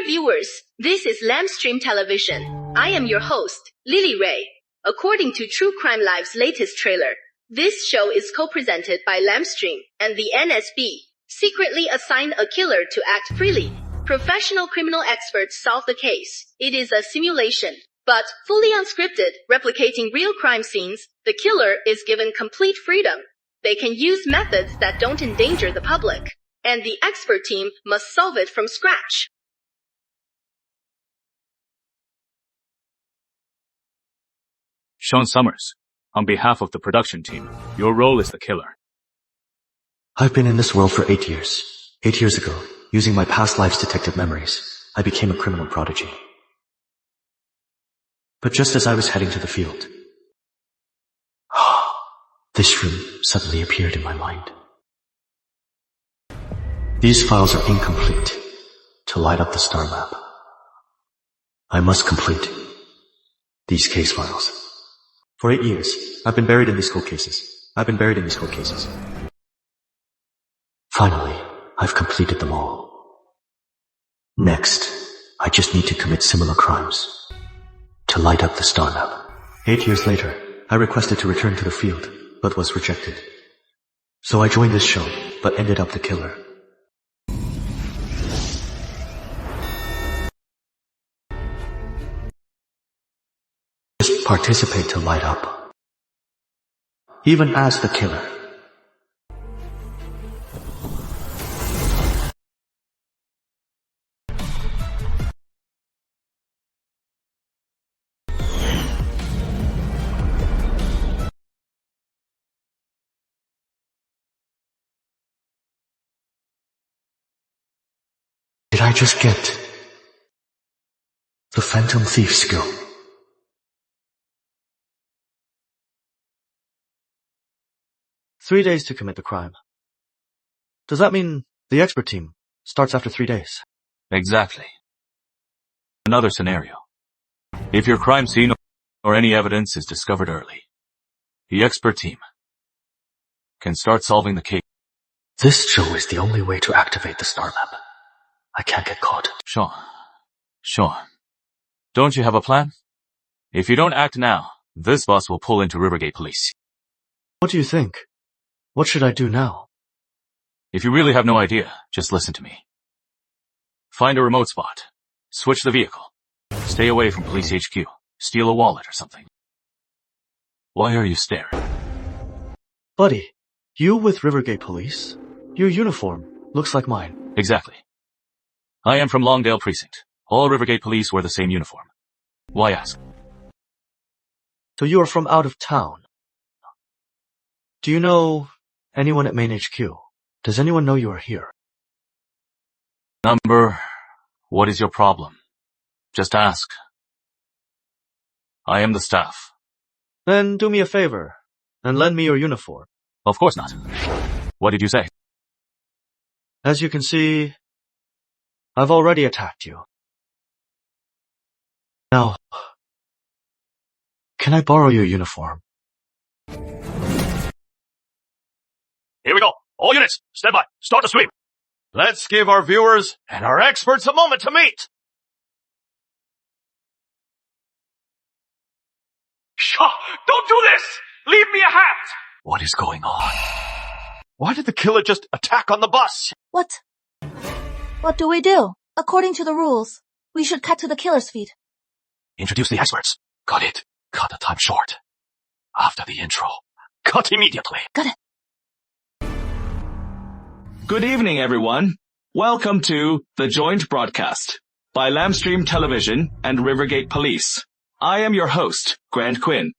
viewers, this is Lamstream Television. I am your host, Lily Ray. According to True Crime Live's latest trailer, this show is co-presented by Lamstream and the NSB, secretly assigned a killer to act freely. Professional criminal experts solve the case. It is a simulation, but fully unscripted, replicating real crime scenes. The killer is given complete freedom. They can use methods that don't endanger the public, and the expert team must solve it from scratch. Sean Summers, on behalf of the production team, your role is the killer. I've been in this world for 8 years. 8 years ago, using my past life's detective memories, I became a criminal prodigy. But just as I was heading to the field, this room suddenly appeared in my mind. These files are incomplete to light up the star map. I must complete these case files. For 8 years, I've been buried in these cold cases. Finally, I've completed them all. Next, I just need to commit similar crimes to light up the star map. 8 years later, I requested to return to the field, but was rejected. So I joined this show, but ended up the killer. Just participate to light up, even as the killer. Did I just get the Phantom Thief skill? "3 days to commit the crime." Does that mean the expert team starts after 3 days? Exactly. Another scenario. If your crime scene or any evidence is discovered early, the expert team can start solving the case. This show is the only way to activate the star map. I can't get caught. Sean, don't you have a plan? If you don't act now, this bus will pull into Rivergate Police. What do you think? What should I do now? If you really have no idea, just listen to me. Find a remote spot. Switch the vehicle. Stay away from Police HQ. Steal a wallet or something. Why are you staring? Buddy, you with Rivergate Police? Your uniform looks like mine. Exactly. I am from Longdale Precinct. All Rivergate Police wear the same uniform. Why ask? So you are from out of town. Do you know anyone at Main HQ? Does anyone know you are here? Number, what is your problem? Just ask. I am the staff. Then do me a favor and lend me your uniform. Of course not. What did you say? As you can see, I've already attacked you. Now, can I borrow your uniform? Here we go. All units, stand by. Start the sweep. Let's give our viewers and our experts a moment to meet. Shaw, don't do this! Leave me a hat! What is going on? Why did the killer just attack on the bus? What do we do? According to the rules, we should cut to the killer's feet. Introduce the experts. Got it. Cut the time short. After the intro. Cut immediately. Got it. Good evening, everyone. Welcome to the joint broadcast by Lamstream Television and Rivergate Police. I am your host, Grant Quinn.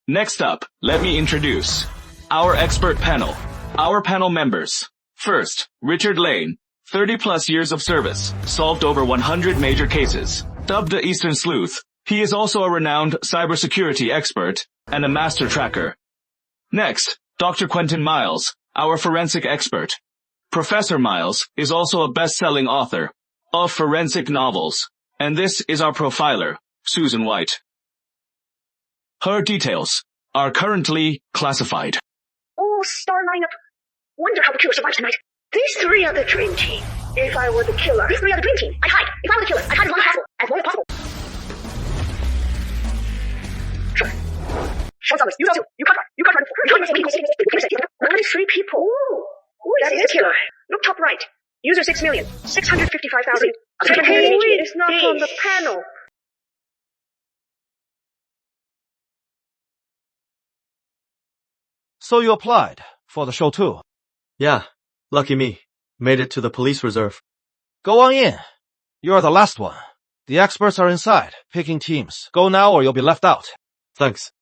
Next up, let me introduce our expert panel. Our panel members. First, Richard Lane, 30-plus years of service, solved over 100 major cases. Dubbed the Eastern Sleuth, he is also a renowned cybersecurity expert and a master tracker. Next, Dr. Quentin Miles, our forensic expert. Professor Miles is also a best-selling author of forensic novels, and this is our profiler, Susan White. Her details are currently classified. Oh, star lineup. Wonder how the killer survives tonight. These three are the dream team. If I were the killer, these three are the dream team. I'd hide. If I were the killer, I'd hide as long as possible. As long as possible. Sure. Sean Summers, you know too. You cut right. You cut right before. Only 3 people. Ooh. Who is the killer? Look top right. User 6,655,000. The page is not on the panel. So you applied for the show too? Yeah, lucky me. Made it to the police reserve. Go on in. You're the last one. The experts are inside, picking teams. Go now or you'll be left out. Thanks.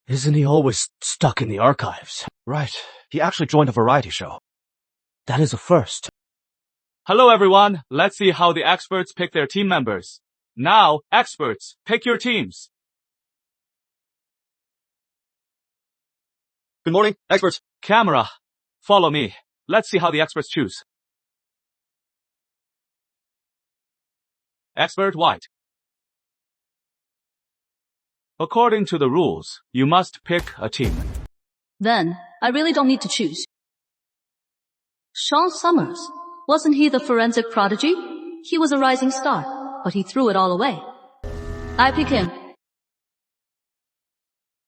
Isn't he always stuck in the archives? Right. He actually joined a variety show. That is a first. Hello everyone, let's see how the experts pick their team members. Now, experts, pick your teams. Good morning, experts. Camera, follow me. Let's see how the experts choose. Expert White. According to the rules, you must pick a team. Then, I really don't need to choose. Sean Summers. Wasn't he the forensic prodigy? He was a rising star, but he threw it all away. I pick him.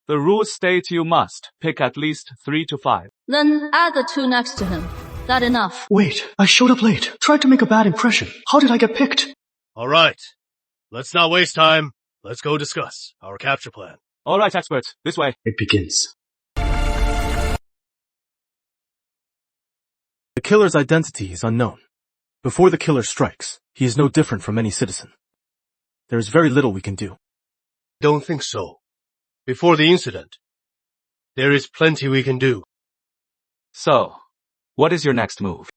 The rules state you must pick at least 3 to 5. Then add the 2 next to him. That enough. Wait, I showed up late. Tried to make a bad impression. How did I get picked? All right. Let's not waste time. Let's go discuss our capture plan. All right, experts, this way. It begins. The killer's identity is unknown. Before the killer strikes, he is no different from any citizen. There is very little we can do. Don't think so. Before the incident, there is plenty we can do. So, what is your next move?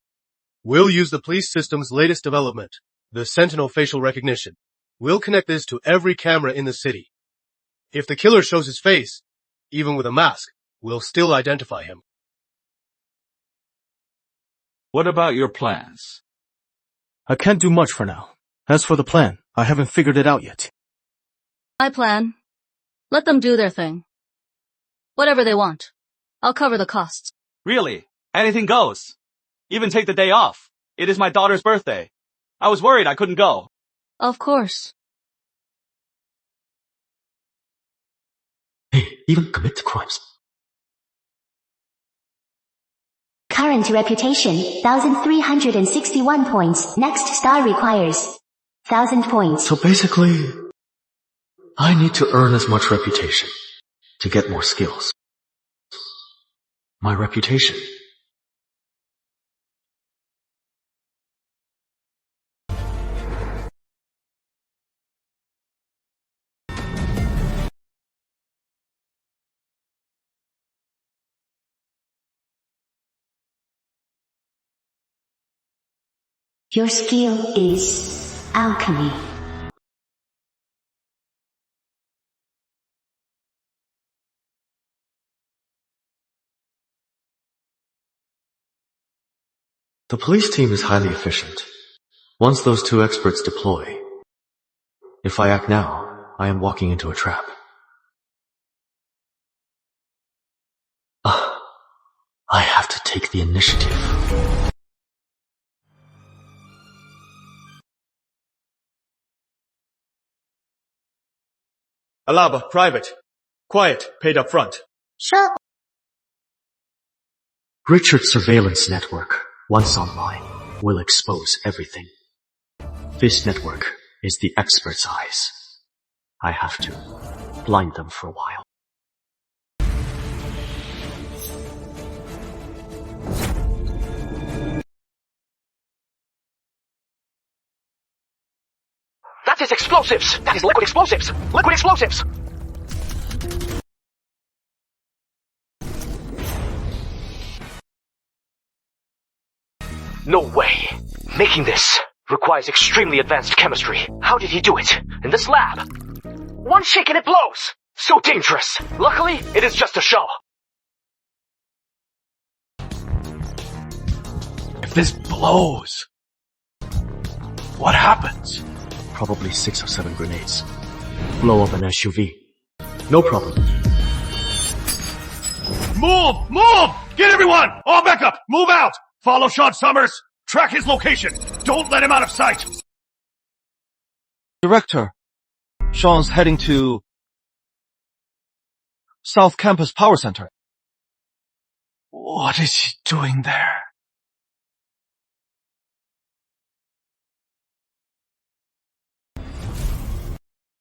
We'll use the police system's latest development, the Sentinel facial recognition. We'll connect this to every camera in the city. If the killer shows his face, even with a mask, we'll still identify him. What about your plans? I can't do much for now. As for the plan, I haven't figured it out yet. My plan. Let them do their thing. Whatever they want. I'll cover the costs. Really? Anything goes. Even take the day off. It is my daughter's birthday. I was worried I couldn't go. Of course. Hey, even commit the crimes. Current reputation, 1,361 points. Next star requires 1,000 points. So basically, I need to earn as much reputation to get more skills. My reputation. Your skill is alchemy. The police team is highly efficient. Once those 2 experts deploy, if I act now, I am walking into a trap. I have to take the initiative. Alaba, private. Quiet, paid up front. Sure. Richard's surveillance network, once online, will expose everything. This network is the expert's eyes. I have to blind them for a while. That is explosives! That is liquid explosives! Liquid explosives! No way. Making this requires extremely advanced chemistry. How did he do it? In this lab? One shake and it blows! So dangerous! Luckily, it is just a show. If this blows, what happens? Probably 6 or 7 grenades. Blow up an SUV. No problem. Move! Move! Get everyone! All back up! Move out! Follow Sean Summers! Track his location! Don't let him out of sight! Director, Sean's heading to South Campus Power Center. What is he doing there?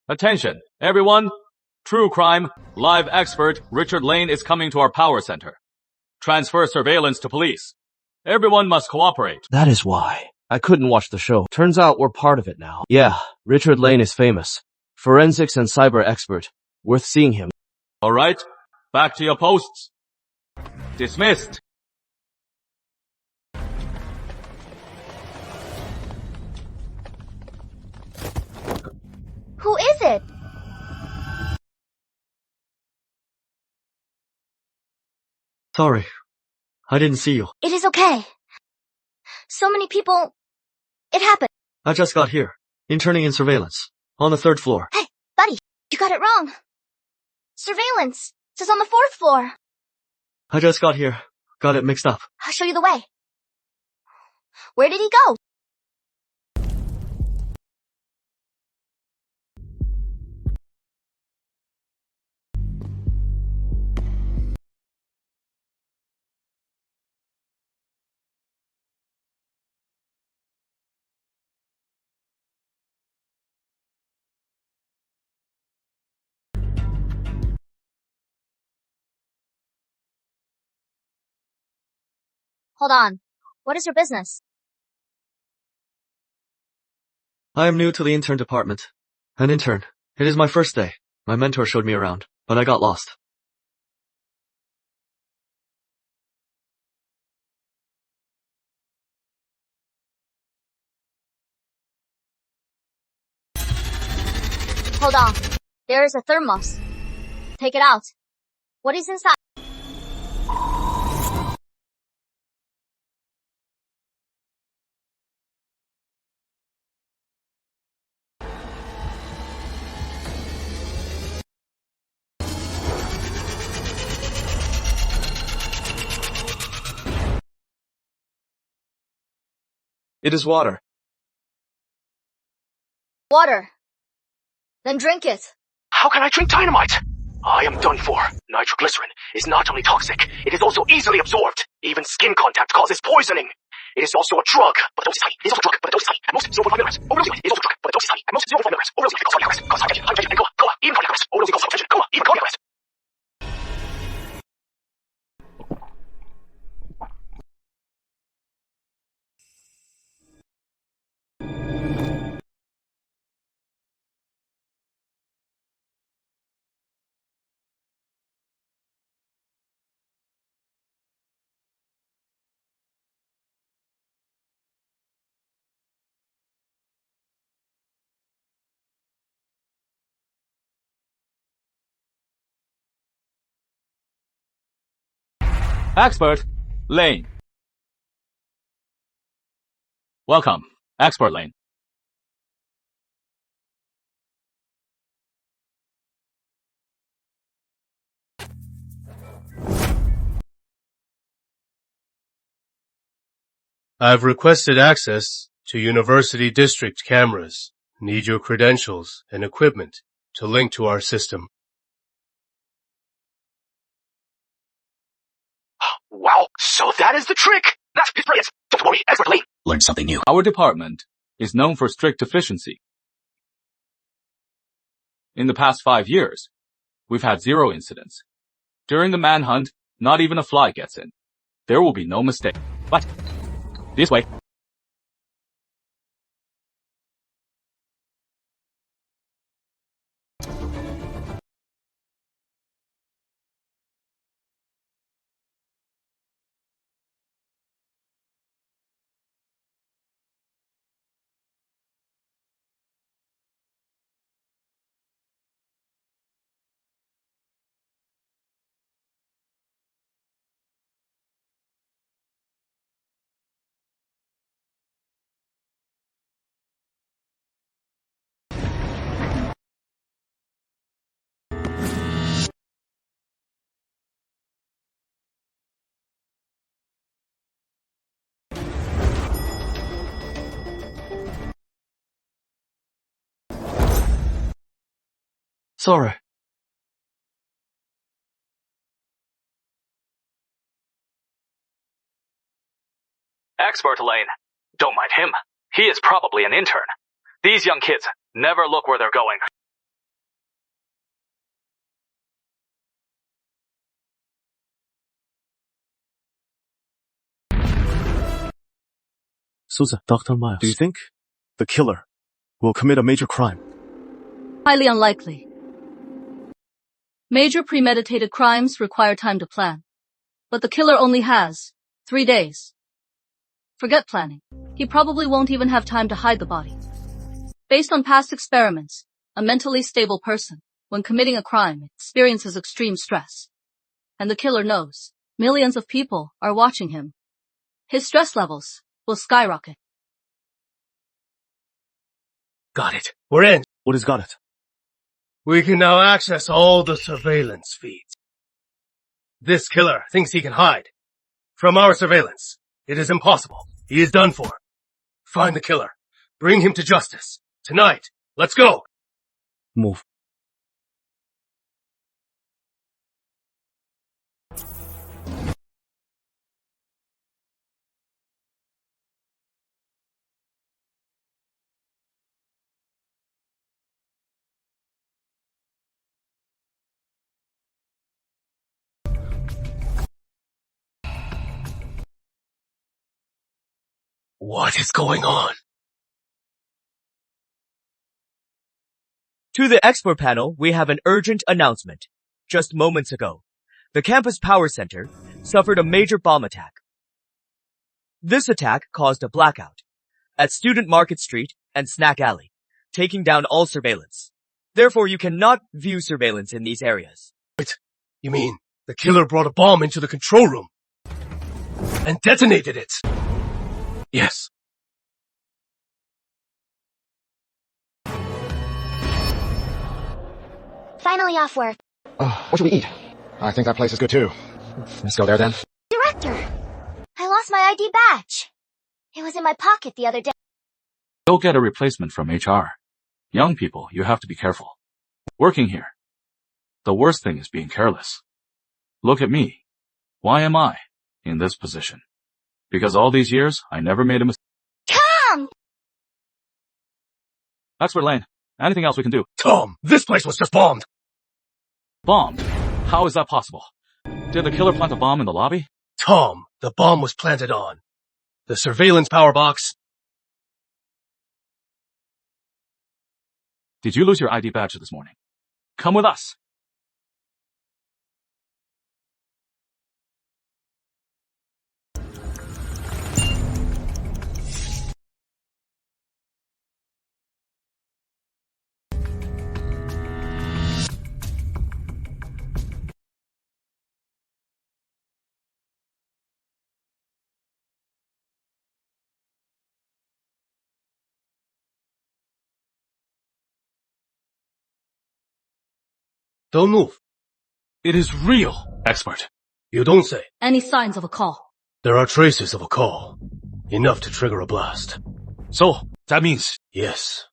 Attention, everyone! True crime, live expert Richard Lane is coming to our power center. Transfer surveillance to police. Everyone must cooperate. That is why I couldn't watch the show. Turns out we're part of it now. Yeah, Richard Lane is famous. Forensics and cyber expert. Worth seeing him. Alright, back to your posts. Dismissed. Who is it? Sorry. I didn't see you. It is okay. So many people... It happened. I just got here. Interning in surveillance. On the 3rd floor. Hey, buddy, you got it wrong. Surveillance. This is on the 4th floor. I just got here. Got it mixed up. I'll show you the way. Where did he go? Hold on. What is your business? I am new to the intern department. An intern. It is my first day. My mentor showed me around, but I got lost. Hold on. There is a thermos. Take it out. What is inside? It is water. Water. Then drink it. How can I drink dynamite? I am done for. Nitroglycerin is not only toxic, it is also easily absorbed. Even skin contact causes poisoning. It is also a drug, but the dose is tiny. It is also a drug, but the dose is tiny. At most 0.5 milligrams. Overdosing it is also a drug, but the dose is tiny. At most 0.5 milligrams. Overdosing it causes cardiac arrest. Causes hypertension, and coma, even cardiac arrest. Overdosing causes hypertension, coma, even cardiac arrest. Expert Lane. Welcome, Expert Lane. I've requested access to University District cameras. Need your credentials and equipment to link to our system. Wow, so that is the trick! That is brilliant! Don't worry, Expert Lane. Learn something new. Our department is known for strict efficiency. In the past 5 years, we've had 0 incidents. During the manhunt, not even a fly gets in. There will be no mistake. But, this way. Sorry. Expert Lane. Don't mind him. He is probably an intern. These young kids never look where they're going. Susan, Dr. Miles, do you think the killer will commit a major crime? Highly unlikely. Major premeditated crimes require time to plan. But the killer only has 3 days. Forget planning. He probably won't even have time to hide the body. Based on past experiments, a mentally stable person, when committing a crime, experiences extreme stress. And the killer knows millions of people are watching him. His stress levels will skyrocket. Got it. We're in. What has got it? We can now access all the surveillance feeds. This killer thinks he can hide. From our surveillance, it is impossible. He is done for. Find the killer. Bring him to justice. Tonight. Let's go. Move. What is going on? To the expert panel, we have an urgent announcement. Just moments ago, the campus power center suffered a major bomb attack. This attack caused a blackout at Student Market Street and Snack Alley, taking down all surveillance. Therefore, you cannot view surveillance in these areas. Wait, you mean the killer brought a bomb into the control room and detonated it? Yes. Finally off work. What should we eat? I think that place is good too. Let's go there then. Director! I lost my ID badge. It was in my pocket the other day. Go get a replacement from HR. Young people, you have to be careful. Working here. The worst thing is being careless. Look at me. Why am I in this position? Because all these years, I never made a mistake. Tom! Expert Lane, anything else we can do? Tom, this place was just bombed. Bombed? How is that possible? Did the killer plant a bomb in the lobby? Tom, the bomb was planted on the surveillance power box. Did you lose your ID badge this morning? Come with us. Don't move. It is real, expert. You don't say. Any signs of a call? There are traces of a call. Enough to trigger a blast. So, that means... Yes.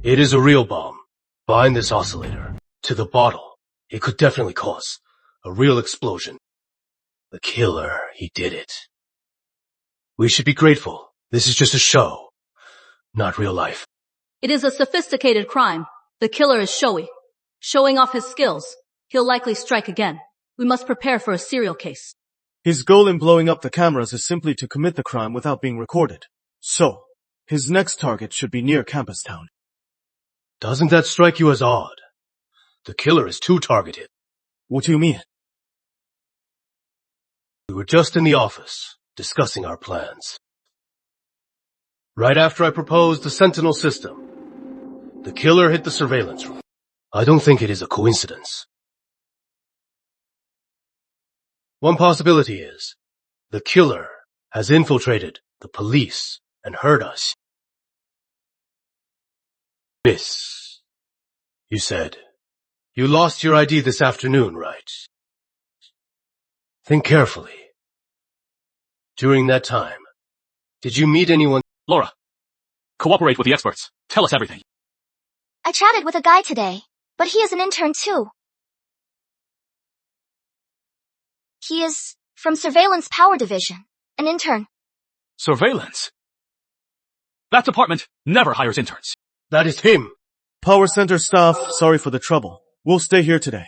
It is a real bomb. Bind this oscillator to the bottle. It could definitely cause a real explosion. The killer, he did it. We should be grateful. This is just a show, not real life. It is a sophisticated crime. The killer is showy. Showing off his skills. He'll likely strike again. We must prepare for a serial case. His goal in blowing up the cameras is simply to commit the crime without being recorded. So, his next target should be near Campus Town. Doesn't that strike you as odd? The killer is too targeted. What do you mean? We were just in the office, discussing our plans. Right after I proposed the Sentinel system, the killer hit the surveillance room. I don't think it is a coincidence. One possibility is, the killer has infiltrated the police and heard us. Miss, you said, you lost your ID this afternoon, right? Think carefully. During that time, did you meet anyone? Laura, cooperate with the experts. Tell us everything. I chatted with a guy today. But he is an intern too. He is from Surveillance Power Division. An intern. Surveillance? That department never hires interns. That is him. Power Center staff, sorry for the trouble. We'll stay here today.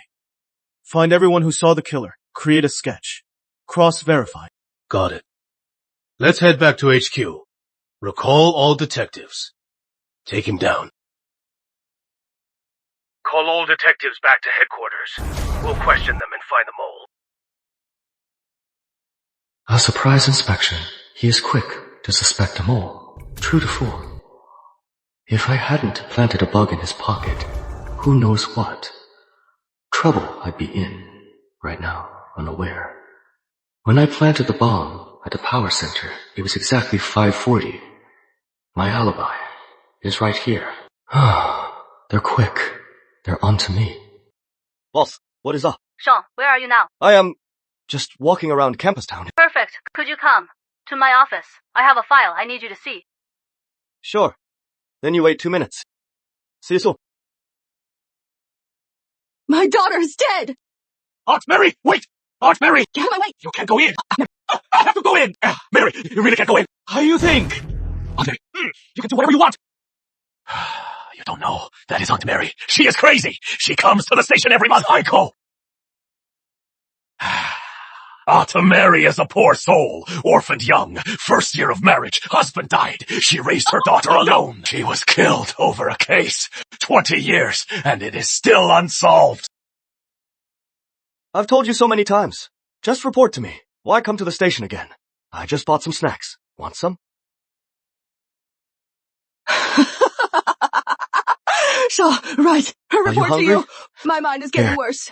Find everyone who saw the killer. Create a sketch. Cross-verify. Got it. Let's head back to HQ. Recall all detectives. Take him down. Call all detectives back to headquarters. We'll question them and find the mole. A surprise inspection. He is quick to suspect a mole. True to form. If I hadn't planted a bug in his pocket, who knows what trouble I'd be in right now, unaware. When I planted the bomb at the power center, it was exactly 5:40. My alibi is right here. They're quick. They're onto me. Boss, what is up? Sean, where are you now? I am just walking around campus town. Perfect. Could you come to my office? I have a file I need you to see. Sure. Then you wait 2 minutes. See you soon. My daughter is dead! Aunt Mary, wait! Aunt Mary! Get out of my way! You can't go in! I have to go in! Mary, you really can't go in! How do you think? Aunt Mary, you can do whatever you want! You don't know. That is Aunt Mary. She is crazy! She comes to the station every month. I go! Aunt Mary is a poor soul, orphaned young, first year of marriage, husband died. She raised her daughter alone. She was killed over a case. 20 years, and it is still unsolved. I've told you so many times. Just report to me. Why come to the station again? I just bought some snacks. Want some? Shaw, right. Her report to hungry? you. My mind is getting Here. worse.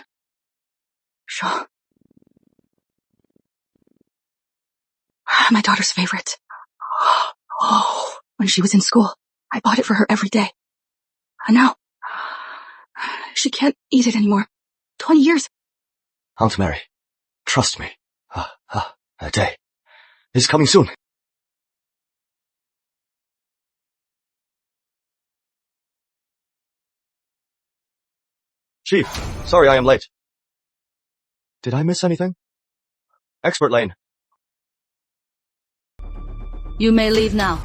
Shaw. My daughter's favorite. Oh, when she was in school, I bought it for her every day. And now, she can't eat it anymore. 20 years. Aunt Mary, trust me. A day is coming soon. Chief, sorry I am late. Did I miss anything? Expert Lane. You may leave now.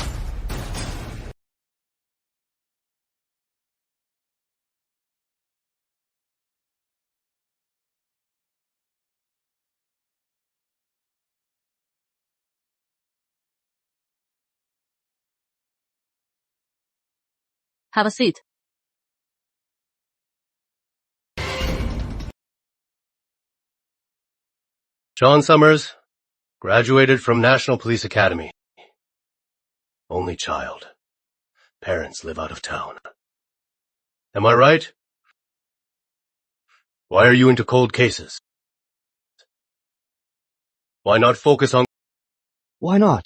Have a seat. Sean Summers, graduated from National Police Academy. Only child. Parents live out of town. Am I right? Why are you into cold cases? Why not focus on... Why not?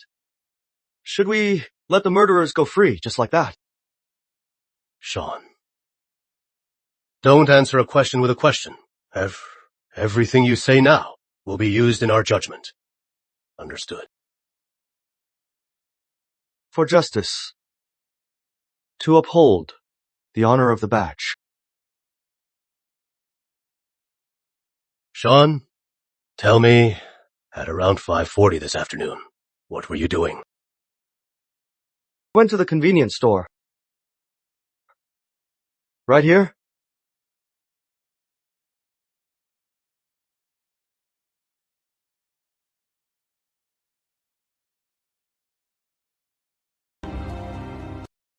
Should we let the murderers go free just like that? Sean. Don't answer a question with a question. Everything you say now will be used in our judgment. Understood. For justice. To uphold the honor of the badge. Sean, tell me, at around 5:40 this afternoon, what were you doing? Went to the convenience store. Right here?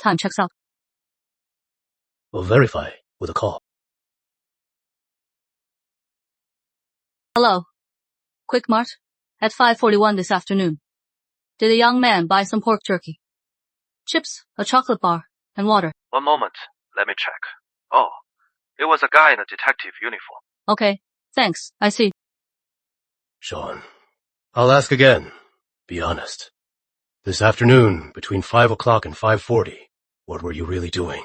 Time checks out. We'll verify with a call. Hello. Quick Mart. At 5:41 this afternoon. Did a young man buy some pork jerky? Chips, a chocolate bar, and water. One moment. Let me check. Oh, it was a guy in a detective uniform. Okay. Thanks. I see. Sean, I'll ask again. Be honest. This afternoon, between 5 o'clock and 5:40, what were you really doing?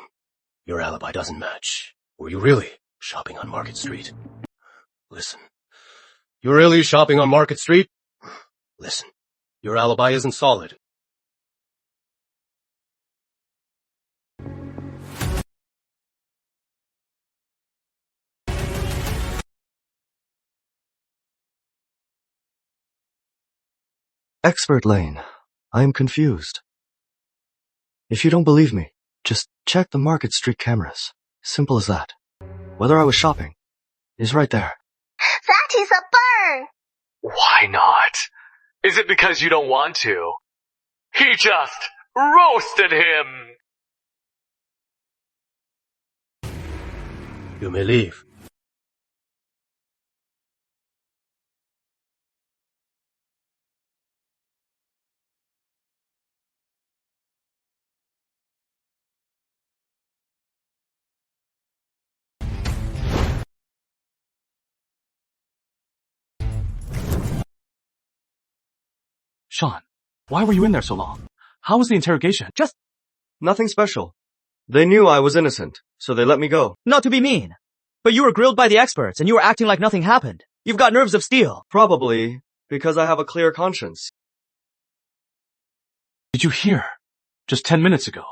Your alibi doesn't match. Were you really shopping on Market Street? Listen. You're really shopping on Market Street? Listen. Your alibi isn't solid. Expert Lane, I am confused. If you don't believe me, just check the Market Street cameras. Simple as that. Whether I was shopping is right there. That is a bird! Why not? Is it because you don't want to? He just roasted him! You may leave. Sean, why were you in there so long? How was the interrogation? Just nothing special. They knew I was innocent, so they let me go. Not to be mean, but you were grilled by the experts and you were acting like nothing happened. You've got nerves of steel. Probably because I have a clear conscience. Did you hear? Just 10 minutes ago,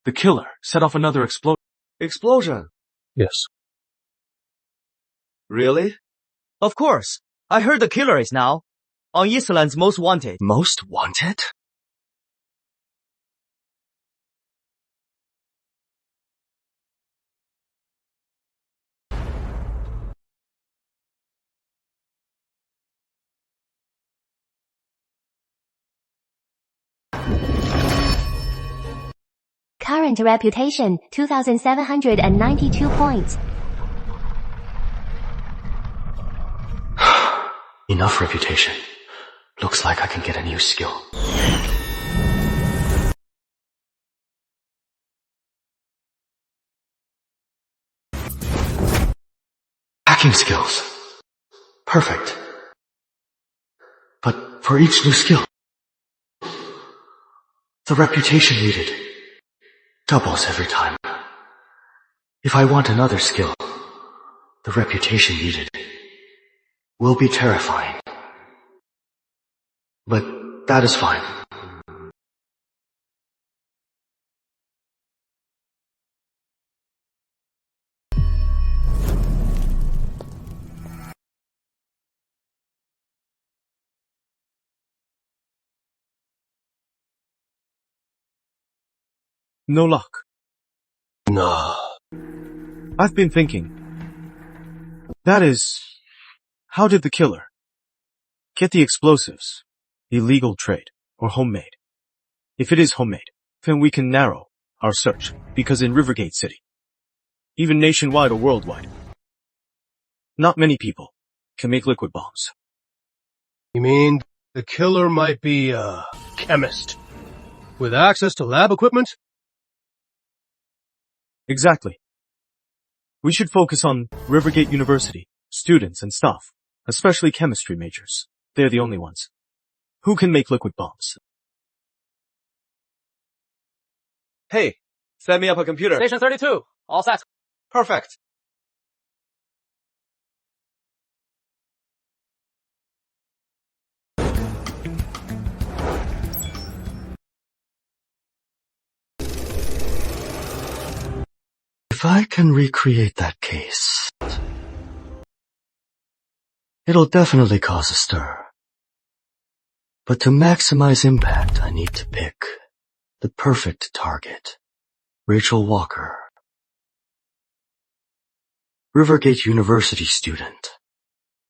the killer set off another explosion. Explosion? Yes. Really? Of course. I heard the killer is now on Eastland's Most Wanted. Most Wanted? Current reputation, 2,792 points. Enough reputation. Looks like I can get a new skill. Hacking skills. Perfect. But for each new skill, the reputation needed doubles every time. If I want another skill, the reputation needed will be terrifying. But that is fine. No luck. No. I've been thinking. That is, how did the killer get the explosives? Illegal trade or homemade? If it is homemade, then we can narrow our search, because in Rivergate City, even nationwide or worldwide, not many people can make liquid bombs. You mean the killer might be a chemist with access to lab equipment? Exactly. We should focus on Rivergate University, students and staff, especially chemistry majors. They're the only ones who can make liquid bombs. Hey, set me up a computer. Station 32, all set. Perfect. If I can recreate that case, it'll definitely cause a stir. But to maximize impact, I need to pick the perfect target. Rachel Walker. Rivergate University student.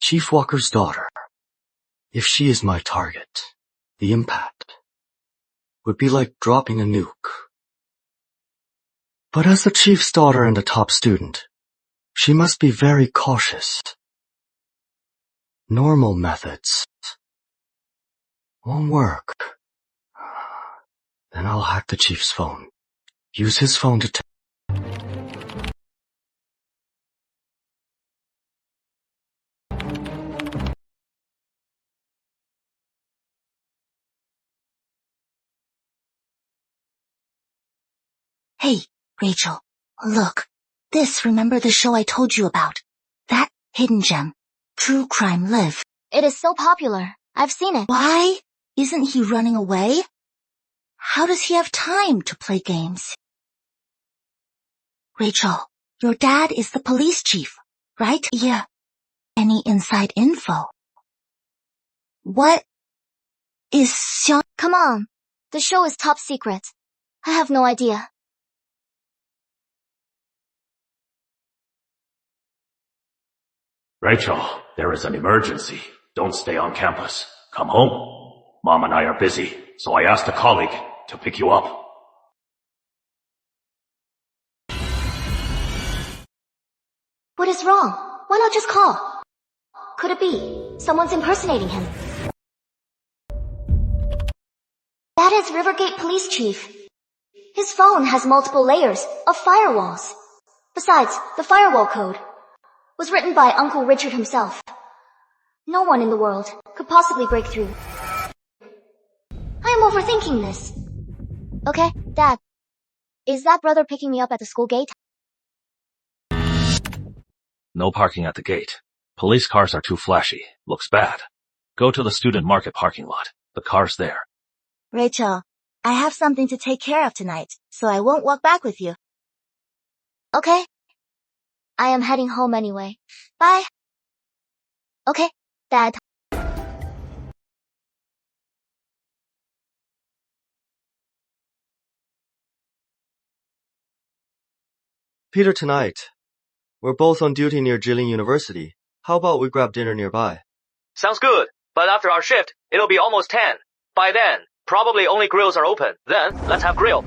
Chief Walker's daughter. If she is my target, the impact would be like dropping a nuke. But as the chief's daughter and a top student, she must be very cautious. Normal methods won't work. Then I'll hack the chief's phone. Use his phone to Hey, Rachel, look. Remember the show I told you about? That hidden gem. True Crime Live. It is so popular. I've seen it. Why? Isn't he running away? How does he have time to play games? Rachel, your dad is the police chief, right? Yeah. Any inside info? What Is Sean— Come on. The show is top secret. I have no idea. Rachel, there is an emergency. Don't stay on campus. Come home. Mom and I are busy, so I asked a colleague to pick you up. What is wrong? Why not just call? Could it be someone's impersonating him? That is Rivergate Police Chief. His phone has multiple layers of firewalls. Besides, the firewall code was written by Uncle Richard himself. No one in the world could possibly break through. I am overthinking this. Okay, Dad. Is that brother picking me up at the school gate? No parking at the gate. Police cars are too flashy. Looks bad. Go to the student market parking lot. The car's there. Rachel, I have something to take care of tonight, so I won't walk back with you. Okay. I am heading home anyway. Bye. Okay, Dad. Peter, tonight, we're both on duty near Jilin University. How about we grab dinner nearby? Sounds good, but after our shift, it'll be almost 10. By then, probably only grills are open. Then, let's have grill.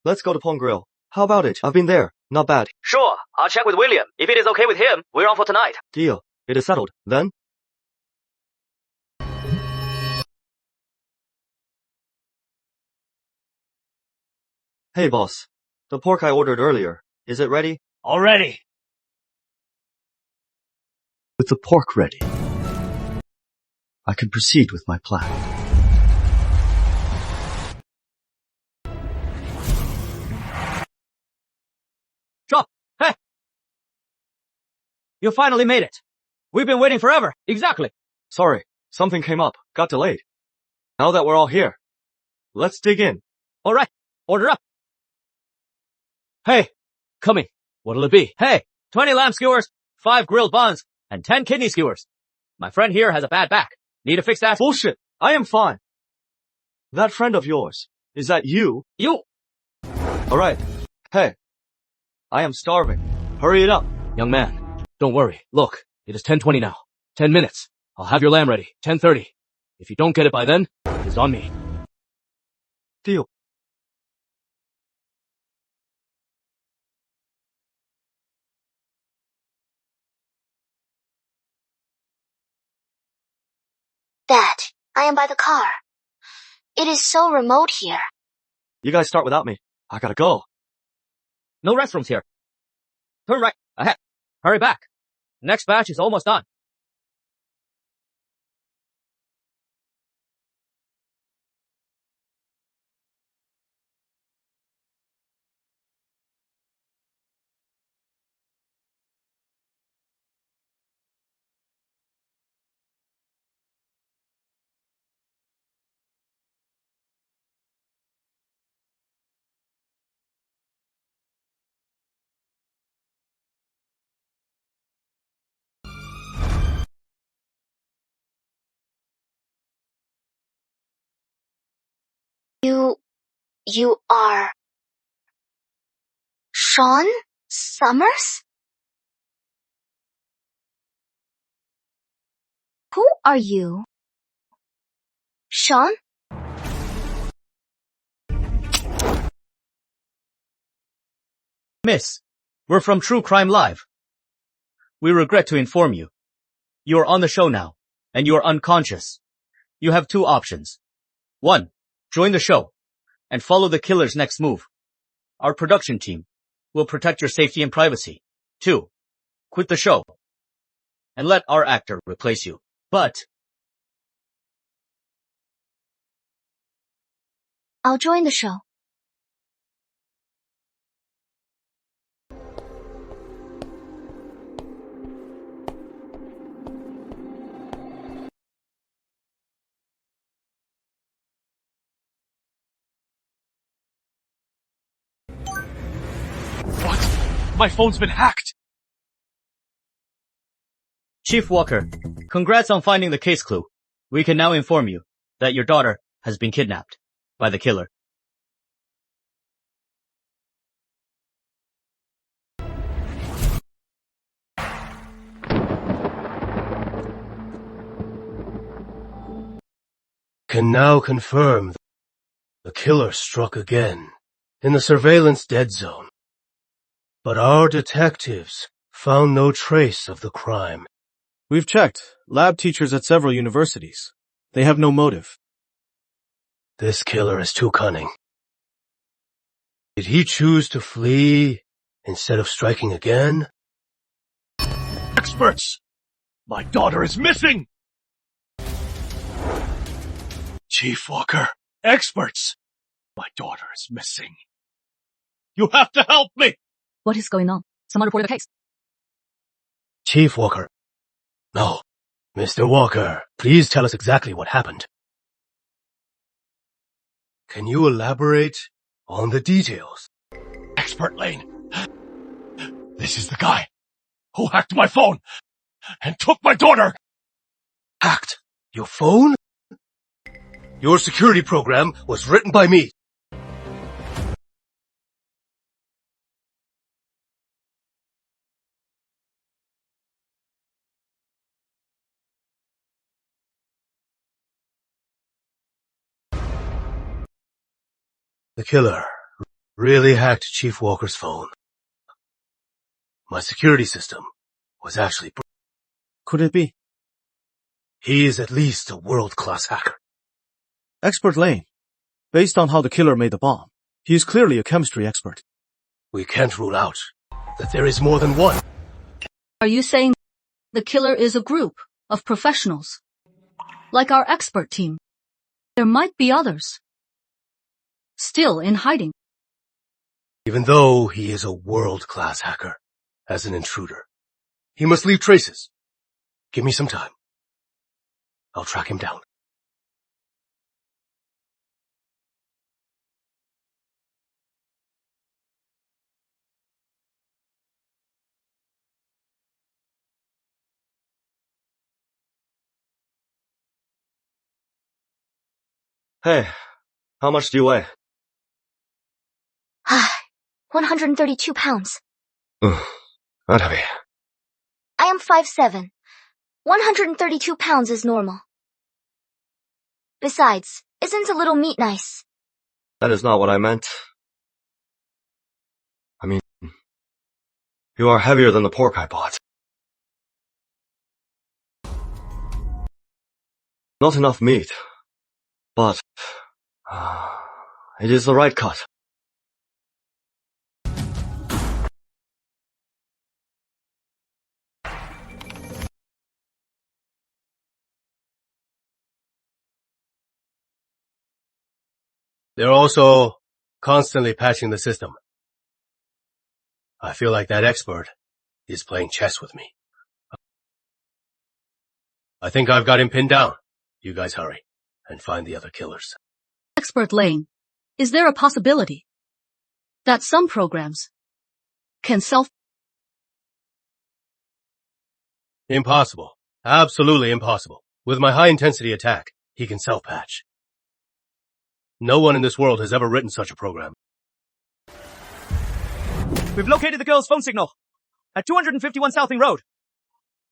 Let's go to Pong Grill. How about it? I've been there. Not bad. Sure, I'll check with William. If it is okay with him, we're on for tonight. Deal. It is settled. Then? Hey, boss. The pork I ordered earlier. Is it ready? Already. With the pork ready, I can proceed with my plan. Drop! Hey! You finally made it. We've been waiting forever. Exactly. Sorry, something came up. Got delayed. Now that we're all here, let's dig in. Alright, order up. Hey, coming. What'll it be? Hey, 20 lamb skewers, 5 grilled buns, and 10 kidney skewers. My friend here has a bad back. Need to fix that? Bullshit. I am fine. That friend of yours, is that you? You! Alright. Hey. I am starving. Hurry it up. Young man, don't worry. Look, it is 10:20 now. 10 minutes. I'll have your lamb ready. 10:30. If you don't get it by then, it's on me. Deal. Dad, I am by the car. It is so remote here. You guys start without me. I gotta go. No restrooms here. Turn right, ahead. Hurry back. Next batch is almost done. You are Sean Summers? Who are you? Sean? Miss, we're from True Crime Live. We regret to inform you. You are on the show now, and you are unconscious. You have 2 options. 1. Join the show and follow the killer's next move. Our production team will protect your safety and privacy. 2. Quit the show and let our actor replace you. But I'll join the show. My phone's been hacked. Chief Walker, congrats on finding the case clue. We can now inform you. that your daughter has been kidnapped by the killer. Can now confirm the killer struck again in the surveillance dead zone. But our detectives found no trace of the crime. We've checked. Lab teachers at several universities. They have no motive. This killer is too cunning. Did he choose to flee instead of striking again? Experts! My daughter is missing! Chief Walker, experts! My daughter is missing. You have to help me! What is going on? Someone reported a case. Chief Walker. No. Mr. Walker, please tell us exactly what happened. Can you elaborate on the details? Expert Lane. This is the guy who hacked my phone and took my daughter. Hacked your phone? Your security program was written by me. The killer really hacked Chief Walker's phone. My security system was actually... Could it be? He is at least a world-class hacker. Expert Lane. Based on how the killer made the bomb, he is clearly a chemistry expert. We can't rule out that there is more than one. Are you saying the killer is a group of professionals? Like our expert team? There might be others. Still in hiding. Even though he is a world-class hacker, as an intruder, he must leave traces. Give me some time. I'll track him down. Hey, how much do you weigh? 132 pounds. Not heavy. I am 5'7". 132 pounds is normal. Besides, isn't a little meat nice? That is not what I meant. I mean, you are heavier than the pork I bought. Not enough meat, but it is the right cut. They're also constantly patching the system. I feel like that expert is playing chess with me. I think I've got him pinned down. You guys hurry and find the other killers. Expert Lane, is there a possibility that some programs can Impossible. Absolutely impossible. With my high-intensity attack, he can self-patch. No one in this world has ever written such a program. We've located the girl's phone signal at 251 Southing Road.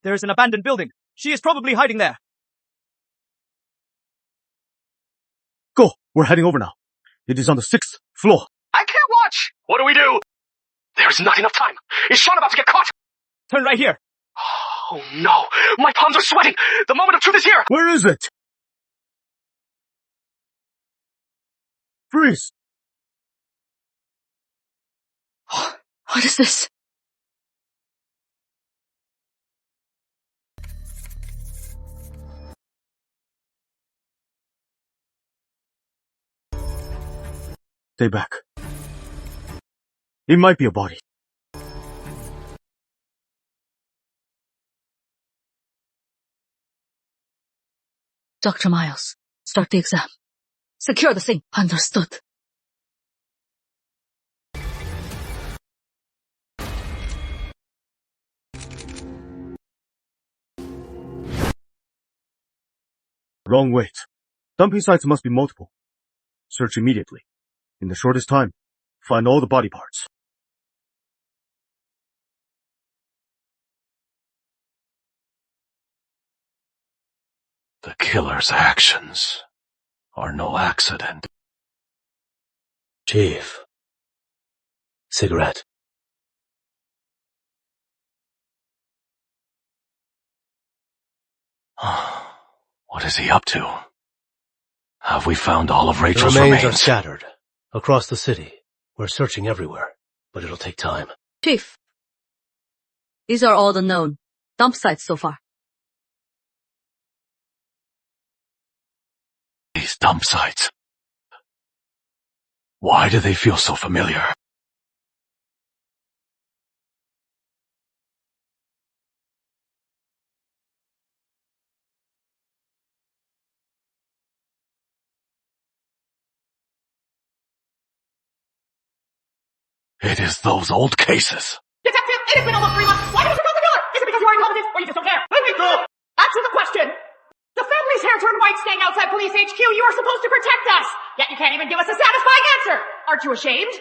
There is an abandoned building. She is probably hiding there. Go! We're heading over now. It is on the 6th floor. I can't watch! What do we do? There's not enough time. Is Sean about to get caught? Turn right here. Oh no! My palms are sweating! The moment of truth is here! Where is it? Freeze! What is this? Stay back. It might be a body. Dr. Miles, start the exam. Secure the thing. Understood. Wrong weight. Dumping sites must be multiple. Search immediately. In the shortest time, find all the body parts. The killer's actions are no accident. Chief. Cigarette. What is he up to? Have we found all of Rachel's The remains remains? are scattered across the city. We're searching everywhere, but it'll take time. Chief, these are all the known dump sites so far. These dump sites. Why do they feel so familiar? It is those old cases. Detective, it has been almost 3 months. Why did you forget the killer? Is it because you are incompetent, or you just don't care? Let me go! Answer the question! The family's hair turned white staying outside police HQ. You are supposed to protect us. Yet you can't even give us a satisfying answer. Aren't you ashamed?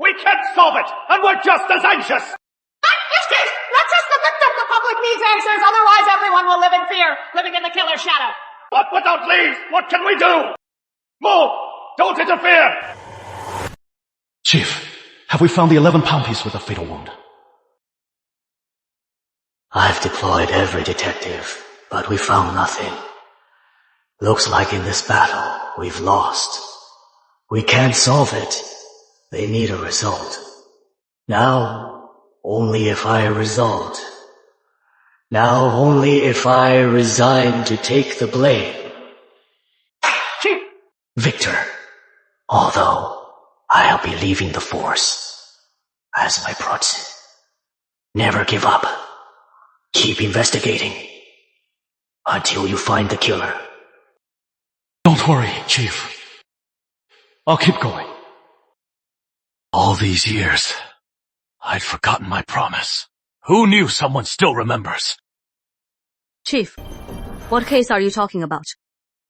We can't solve it, and we're just as anxious. Justice! Not just the victim. The public needs answers. Otherwise, everyone will live in fear, living in the killer's shadow. But without leave, what can we do? Move! Don't interfere! Chief, have we found the 11-pound piece with a fatal wound? I've deployed every detective, but we found nothing. Looks like in this battle, we've lost. We can't solve it. They need a result. Now, only if I result. Now, only if I resign to take the blame. Chief! Victor, although I'll be leaving the force as my proxy. Never give up. Keep investigating until you find the killer. Don't worry, Chief. I'll keep going. All these years, I'd forgotten my promise. Who knew someone still remembers? Chief, what case are you talking about?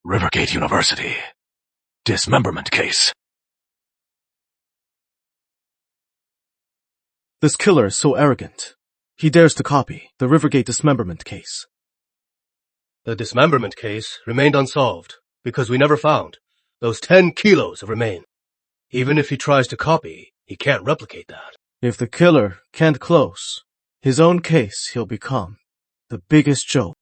Rivergate University. Dismemberment case. This killer is so arrogant. He dares to copy the Rivergate dismemberment case. The dismemberment case remained unsolved because we never found those 10 kilos of remain. Even if he tries to copy, he can't replicate that. If the killer can't close his own case, he'll become the biggest joke.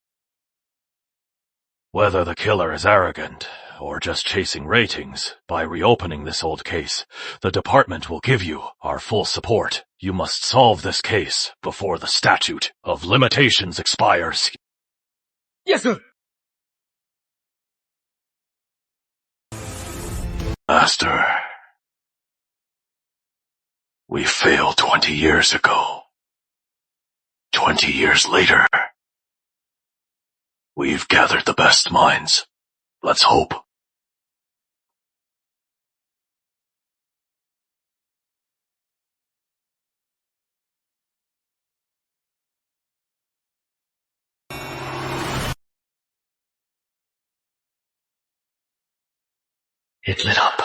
Whether the killer is arrogant or just chasing ratings, by reopening this old case, the department will give you our full support. You must solve this case before the statute of limitations expires. Yes, sir. Master, we failed 20 years ago. 20 years later, we've gathered the best minds. Let's hope. It lit up.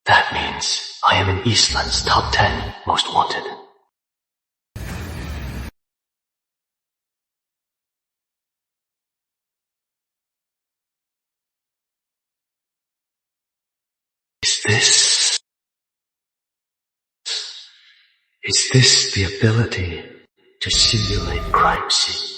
That means I am in Eastland's top 10 most wanted. Is this the ability to simulate crime scene?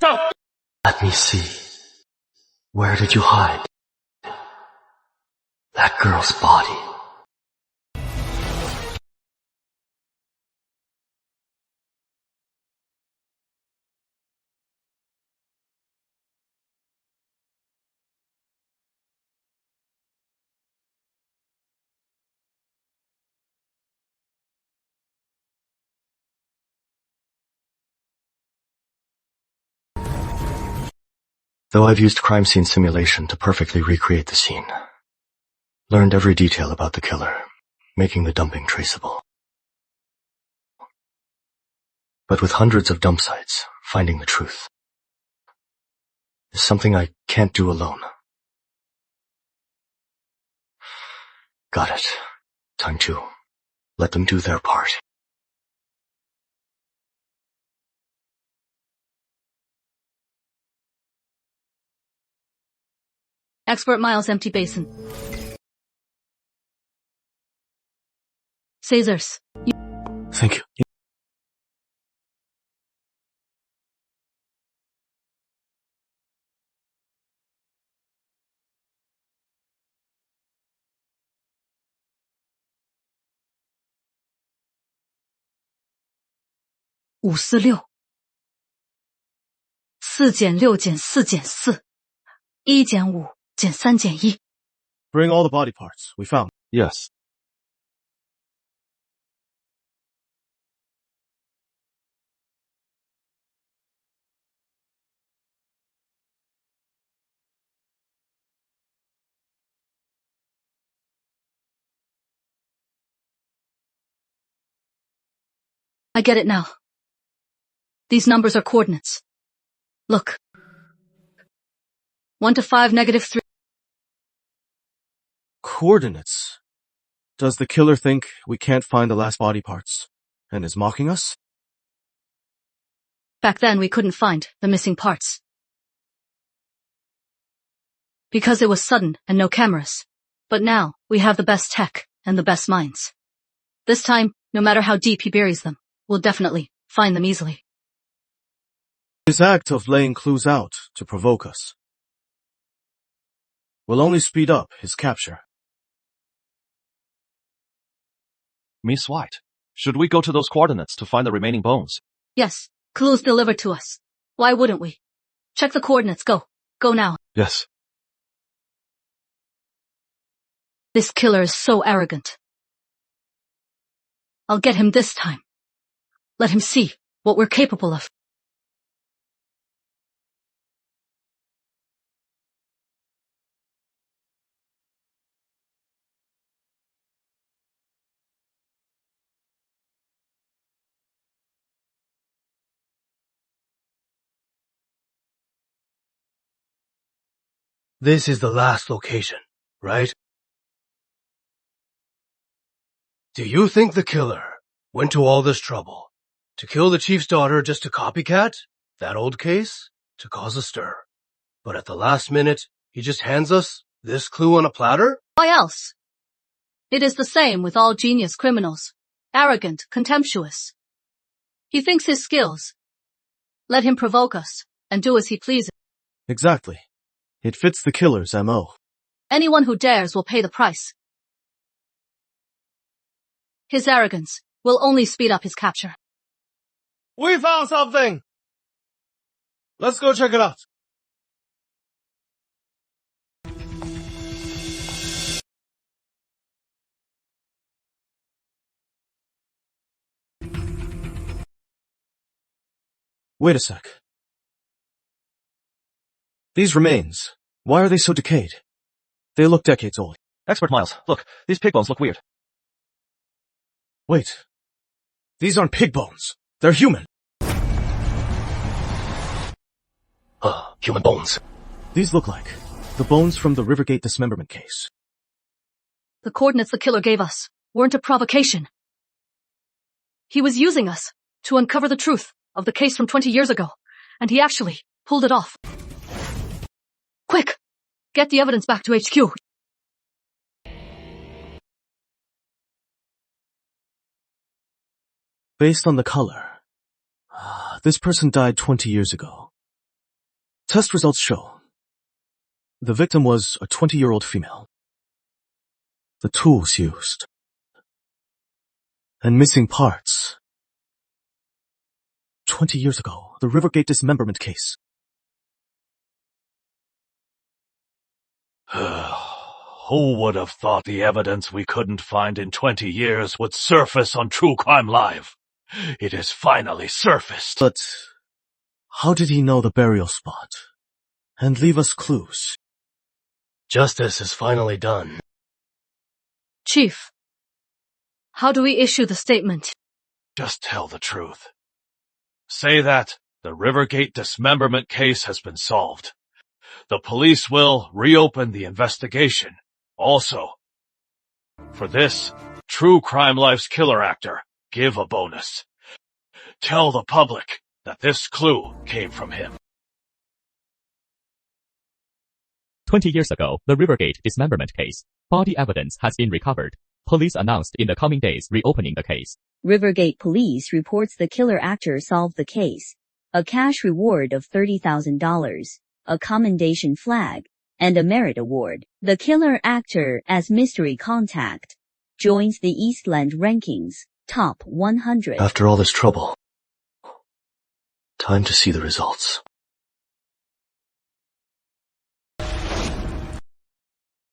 Stop! Let me see. Where did you hide that girl's body? Though I've used crime scene simulation to perfectly recreate the scene. Learned every detail about the killer, making the dumping traceable. But with hundreds of dump sites, finding the truth is something I can't do alone. Got it. Time to let them do their part. Expert Miles, empty basin. Caesars. Thank you. $546 4减6减4减4，1减5减3减1。 Bring all the body parts we found. Yes. I get it now. These numbers are coordinates. Look. 1 to 5, -3. Coordinates? Does the killer think we can't find the last body parts and is mocking us? Back then we couldn't find the missing parts. Because it was sudden and no cameras. But now we have the best tech and the best minds. This time, no matter how deep he buries them, we'll definitely find them easily. His act of laying clues out to provoke us will only speed up his capture. Miss White, should we go to those coordinates to find the remaining bones? Yes, clues delivered to us. Why wouldn't we? Check the coordinates, go. Go now. Yes. This killer is so arrogant. I'll get him this time. Let him see what we're capable of. This is the last location, right? Do you think the killer went to all this trouble to kill the chief's daughter just to copycat that old case to cause a stir? But at the last minute, he just hands us this clue on a platter? Why else? It is the same with all genius criminals. Arrogant, contemptuous. He thinks his skills. Let him provoke us and do as he pleases. Exactly. It fits the killer's MO. Anyone who dares will pay the price. His arrogance will only speed up his capture. We found something! Let's go check it out. Wait a sec. These remains, why are they so decayed? They look decades old. Expert Miles, look, these pig bones look weird. Wait. These aren't pig bones. They're human. Human bones. These look like the bones from the Rivergate dismemberment case. The coordinates the killer gave us weren't a provocation. He was using us to uncover the truth of the case from 20 years ago, and he actually pulled it off. Quick! Get the evidence back to HQ. Based on the color, this person died 20 years ago. Test results show the victim was a 20-year-old female. The tools used and missing parts. 20 years ago, the Rivergate dismemberment case. Who would have thought the evidence we couldn't find in 20 years would surface on True Crime Live? It has finally surfaced. But how did he know the burial spot? and leave us clues. Justice is finally done. Chief, how do we issue the statement? Just tell the truth. Say that the Rivergate dismemberment case has been solved. The police will reopen the investigation. Also, for this, True Crime Life's killer actor, give a bonus. Tell the public that this clue came from him. 20 years ago, the Rivergate dismemberment case. Body evidence has been recovered. Police announced in the coming days reopening the case. Rivergate Police reports the killer actor solved the case. A cash reward of $30,000, a commendation flag, and a merit award. The killer actor as mystery contact joins the Eastland rankings, top 100. After all this trouble, time to see the results.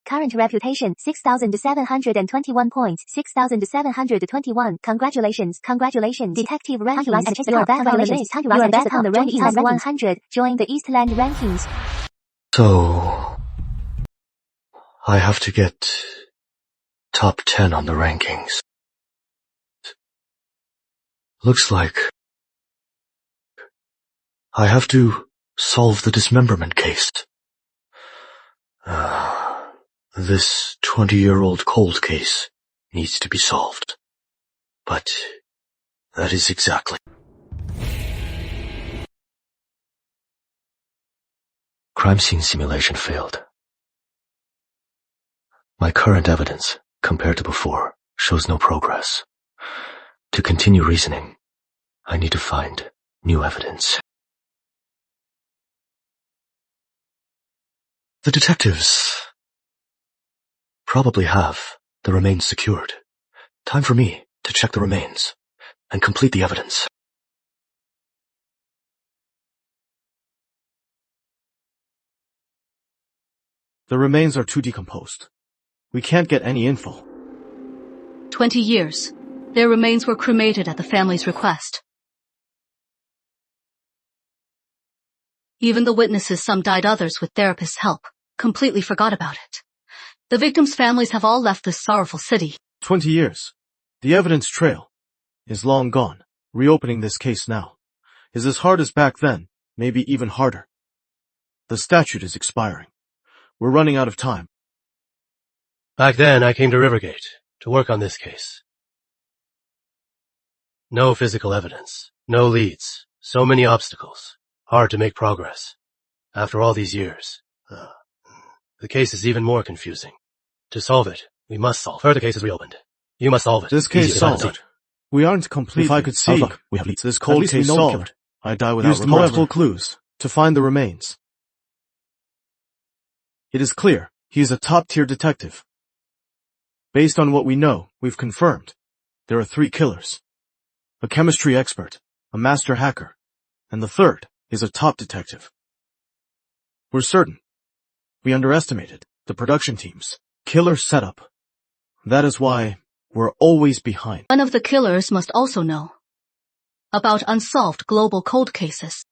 Current reputation, 6,721 points, 6,721. Congratulations, congratulations. Detective rankings, you are back on the list. You are back on the rankings top 100. Join the Eastland rankings. So, I have to get top 10 on the rankings. Looks like I have to solve the dismemberment case. This 20-year-old cold case needs to be solved. But that is exactly. Crime scene simulation failed. My current evidence, compared to before, shows no progress. To continue reasoning, I need to find new evidence. The detectives probably have the remains secured. Time for me to check the remains and complete the evidence. The remains are too decomposed. We can't get any info. 20 years. Their remains were cremated at the family's request. Even the witnesses, some died, others with therapists' help, completely forgot about it. The victims' families have all left this sorrowful city. 20 years. The evidence trail is long gone. Reopening this case now is as hard as back then, maybe even harder. The statute is expiring. We're running out of time. Back then, I came to Rivergate to work on this case. No physical evidence, no leads, so many obstacles, hard to make progress. After all these years, the case is even more confusing. To solve it, we must solve. Further case is reopened. You must solve it. This case solved. We aren't complete. If I could see, we have leads. This cold case solved. I die without used multiple clues to find the remains. It is clear he is a top-tier detective. Based on what we know, we've confirmed there are 3 killers. A chemistry expert, a master hacker, and the third is a top detective. We're certain. We underestimated the production team's killer setup. That is why we're always behind. One of the killers must also know about unsolved global cold cases.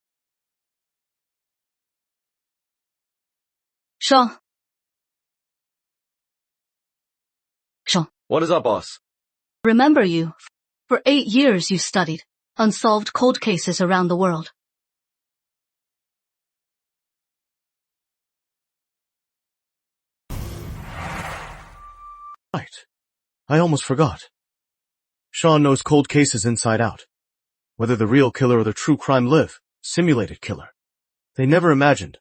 Sean. What is up, boss? Remember you. For 8 years you studied unsolved cold cases around the world. Right. I almost forgot. Sean knows cold cases inside out. Whether the real killer or the true crime live, simulated killer. They never imagined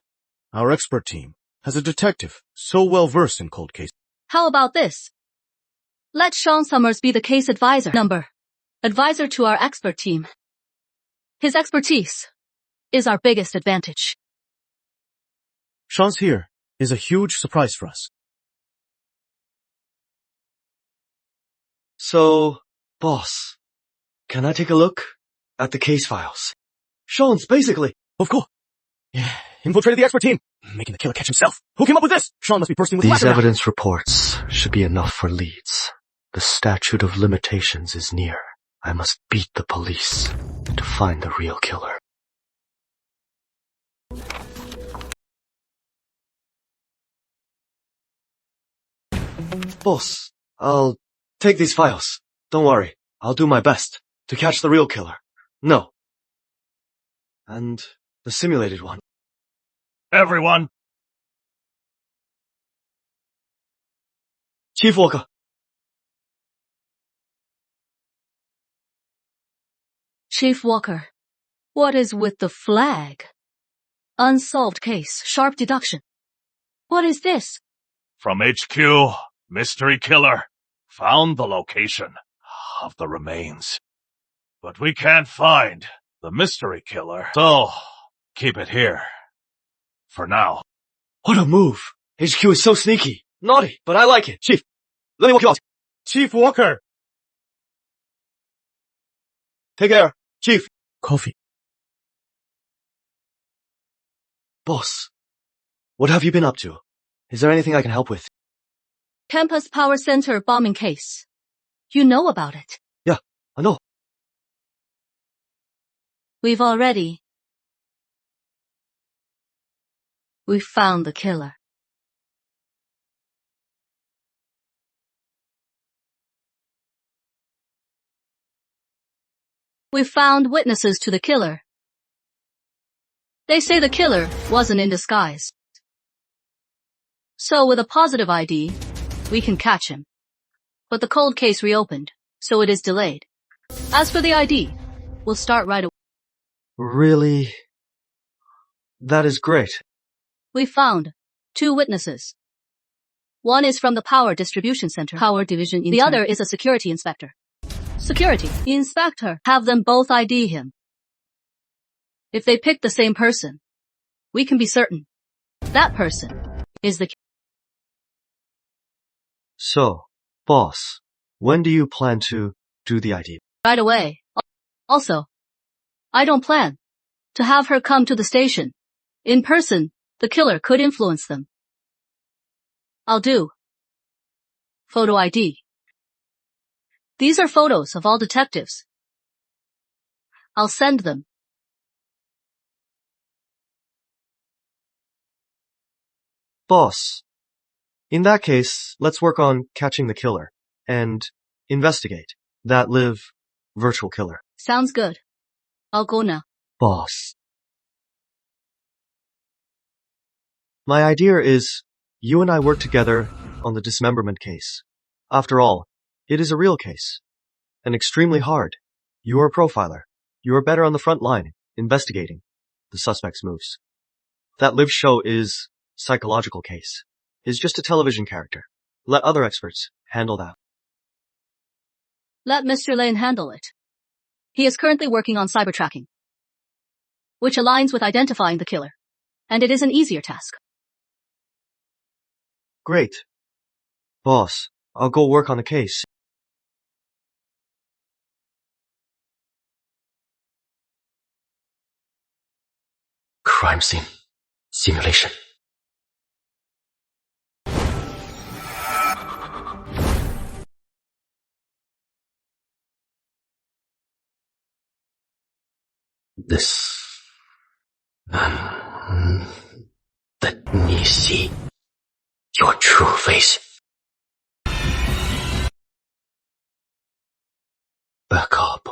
our expert team has a detective so well versed in cold cases. How about this? Let Sean Summers be the case advisor. Advisor to our expert team. His expertise is our biggest advantage. Sean's here is a huge surprise for us. So, boss, can I take a look at the case files? Sean's basically... Of course. Yeah, infiltrated the expert team, making the killer catch himself. Who came up with this? Sean must be bursting with These laughter now. evidence reports should be enough for leads. The statute of limitations is near. I must beat the police to find the real killer. Boss, I'll take these files. Don't worry, I'll do my best to catch the real killer. No. And the simulated one. Everyone, Chief Walker. Chief Walker, what is with the flag? Unsolved case, sharp deduction. What is this? from HQ, mystery killer, found the location of the remains. But we can't find the mystery killer, so keep it here. For now. What a move. HQ is so sneaky. Naughty, but I like it. Chief, let me walk you out. Chief Walker! Take care, Chief. Coffee. Boss, what have you been up to? Is there anything I can help with? Campus Power Center bombing case. You know about it. Yeah, I know. We found the killer. We found witnesses to the killer. They say the killer wasn't in disguise. So with a positive ID, we can catch him. But the cold case reopened, so it is delayed. As for the ID, we'll start right away. Really? That is great. We found 2 witnesses. One is from the Power Distribution Center, Power Division. The other is a security inspector. Security inspector. Have them both ID him. If they pick the same person, we can be certain that person is the killer. So, boss, when do you plan to do the ID? Right away. Also, I don't plan to have her come to the station. In person, the killer could influence them. I'll do photo ID. These are photos of all detectives. I'll send them. Boss, in that case, let's work on catching the killer and investigate that live virtual killer. Sounds good. I'll go now. Boss. My idea is you and I work together on the dismemberment case. After all, it is a real case. And extremely hard. You are a profiler. You are better on the front line, investigating the suspect's moves. That live show is psychological case. Is just a television character. Let other experts handle that. Let Mr. Lane handle it. He is currently working on cyber tracking, which aligns with identifying the killer. And it is an easier task. Great. Boss, I'll go work on the case. Crime scene. Simulation. This man, let me see your true face. Back up.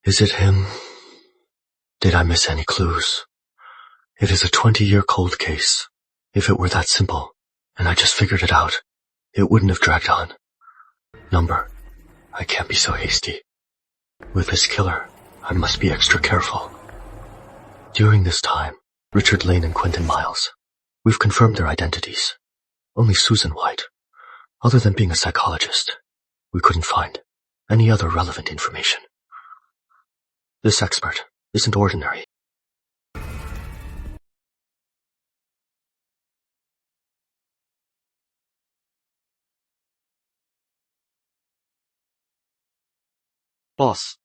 Is it him? Did I miss any clues? It is a 20-year cold case. If it were that simple, and I just figured it out, it wouldn't have dragged on. Number, I can't be so hasty. With this killer, I must be extra careful. During this time, Richard Lane and Quentin Miles, we've confirmed their identities. Only Susan White. Other than being a psychologist, we couldn't find any other relevant information. This expert isn't ordinary. Boss,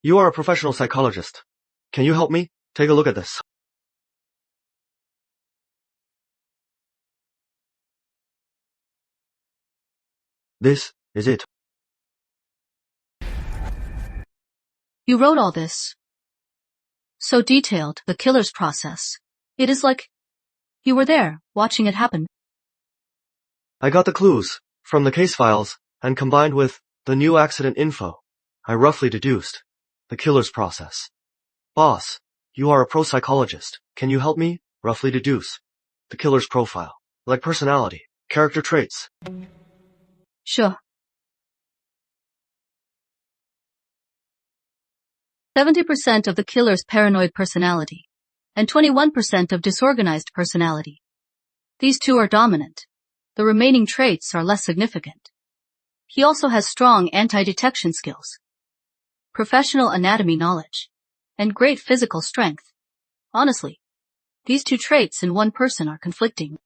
you are a professional psychologist. Can you help me? Take a look at this. This is it. You wrote all this. So detailed, the killer's process. It is like you were there, watching it happen. I got the clues from the case files, and combined with the new accident info, I roughly deduced the killer's process. Boss, you are a pro psychologist. Can you help me roughly deduce the killer's profile? Like personality, character traits. Sure. 70% of the killer's paranoid personality, and 21% of disorganized personality. These two are dominant. The remaining traits are less significant. He also has strong anti-detection skills, professional anatomy knowledge, and great physical strength. Honestly, these two traits in one person are conflicting.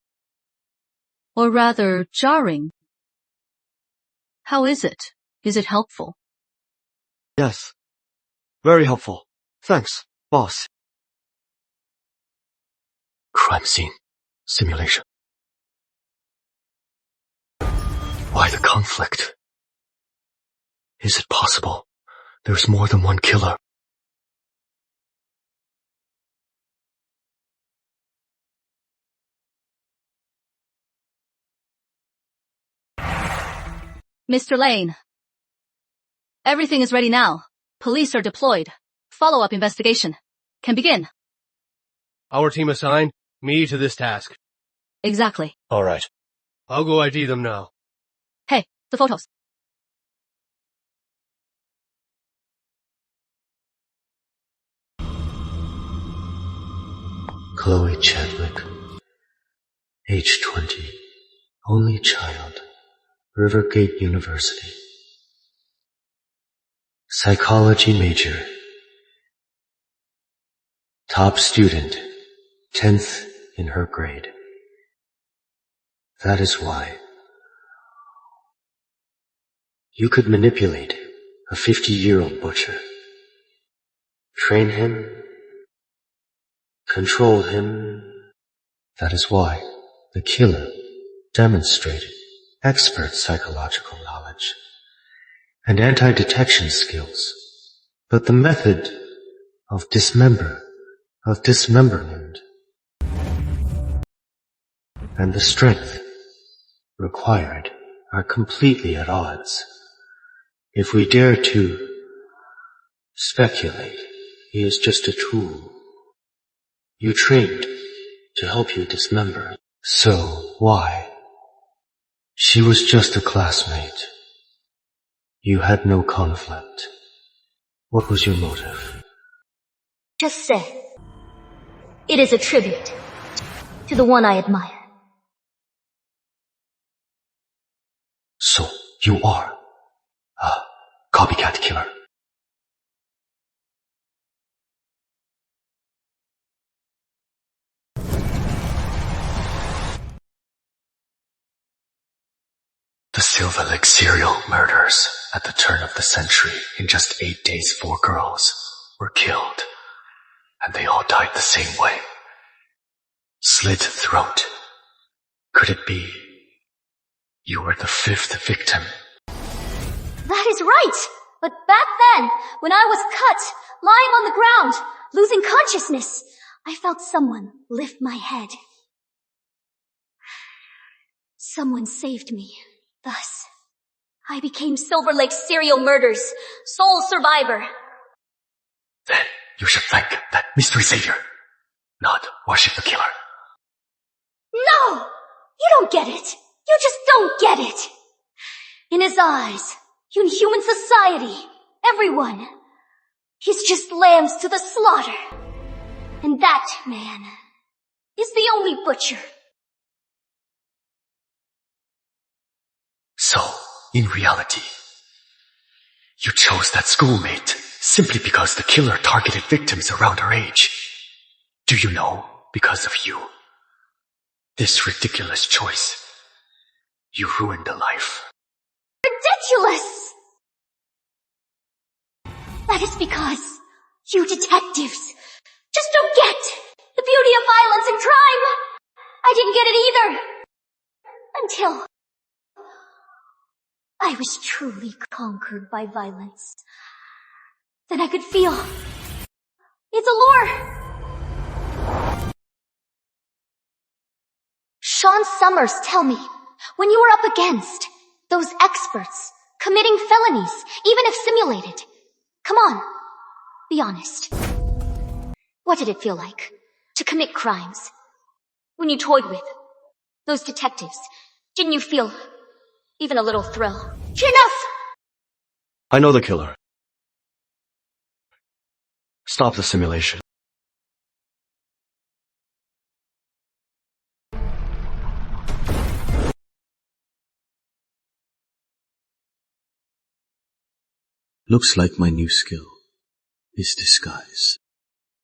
Or rather, jarring. How is it? Is it helpful? Yes. Very helpful. Thanks, boss. Crime scene. Simulation. Why the conflict? Is it possible there's more than one killer? Mr. Lane. Everything is ready now. Police are deployed. Follow-up investigation can begin. Our team assigned me to this task. Exactly. All right. I'll go ID them now. Hey, the photos. Chloe Chadwick, age 20, only child, Rivergate University. Psychology major. Top student, 10th in her grade. That is why you could manipulate a 50-year-old butcher. Train him, control him. That is why the killer demonstrated expert psychological knowledge and anti-detection skills. But the method of dismemberment, and the strength required are completely at odds. If we dare to speculate, he is just a tool. You trained to help you dismember. So why? She was just a classmate. You had no conflict. What was your motive? Just say, it is a tribute to the one I admire. So, you are a copycat killer. The Silver Lake serial murders at the turn of the century. In just 8 days, 4 girls were killed. And they all died the same way. Slit throat. Could it be you were the 5th victim? That is right! But back then, when I was cut, lying on the ground, losing consciousness, I felt someone lift my head. Someone saved me. Thus, I became Silver Lake serial murders, sole survivor. Then you should thank that mystery savior, not worship the killer. No! You don't get it. You just don't get it. In his eyes, in human society, everyone, he's just lambs to the slaughter. And that man is the only butcher. So, in reality, you chose that schoolmate simply because the killer targeted victims around her age. Do you know, because of you, this ridiculous choice, you ruined a life. Ridiculous! That is because you detectives just don't get the beauty of violence and crime. I didn't get it either. Until I was truly conquered by violence. Then I could feel its allure. Sean Summers, tell me, when you were up against those experts committing felonies, even if simulated, come on, be honest. What did it feel like to commit crimes? When you toyed with those detectives, didn't you feel even a little thrill? Enough! I know the killer. Stop the simulation. Looks like my new skill is disguise.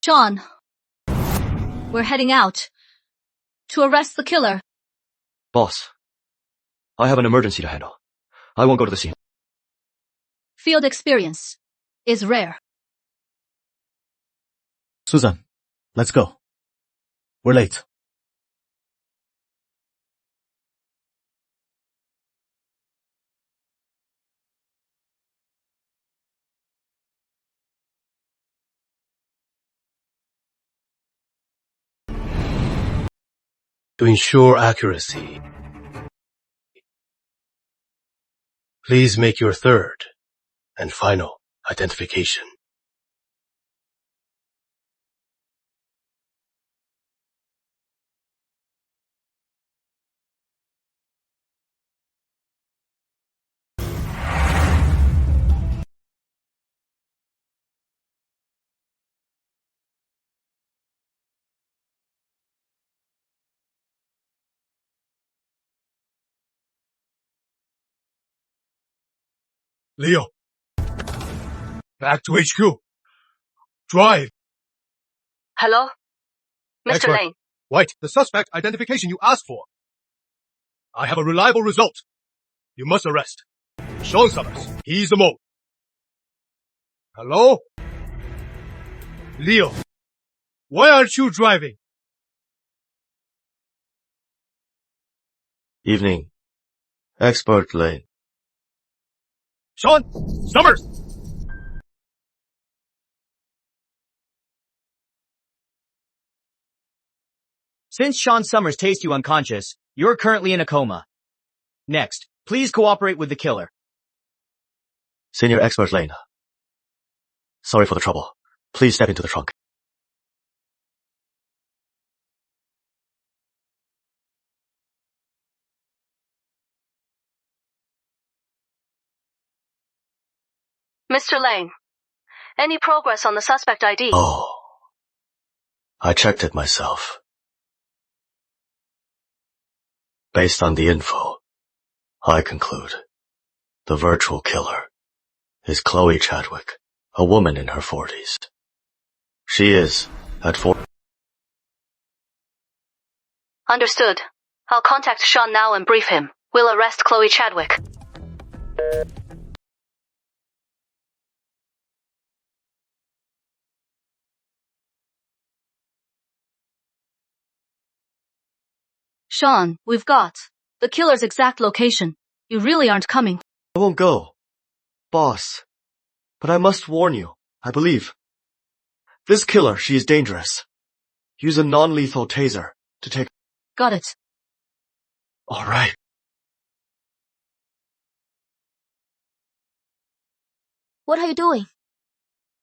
Sean, we're heading out to arrest the killer. Boss, I have an emergency to handle. I won't go to the scene. Field experience is rare. Susan, let's go. We're late. To ensure accuracy, please make your third and final identification. Leo, back to HQ. Drive. Hello? Mr. Expert. Lane. White, the suspect identification you asked for. I have a reliable result. You must arrest Sean Summers. He's the mole. Hello? Leo, why aren't you driving? Evening. Expert Lane. Sean Summers! Since Sean Summers tased you unconscious, you're currently in a coma. Next, please cooperate with the killer. Senior Expert Lane. Sorry for the trouble. Please step into the trunk. Mr. Lane, any progress on the suspect ID? Oh. I checked it myself. Based on the info, I conclude the virtual killer is Chloe Chadwick, a woman in her 40s. She is at 40. Understood. I'll contact Sean now and brief him. We'll arrest Chloe Chadwick. Sean, we've got the killer's exact location. You really aren't coming. I won't go. Boss. But I must warn you, I believe. This killer, she is dangerous. Use a non-lethal taser to take... Got it. All right. What are you doing?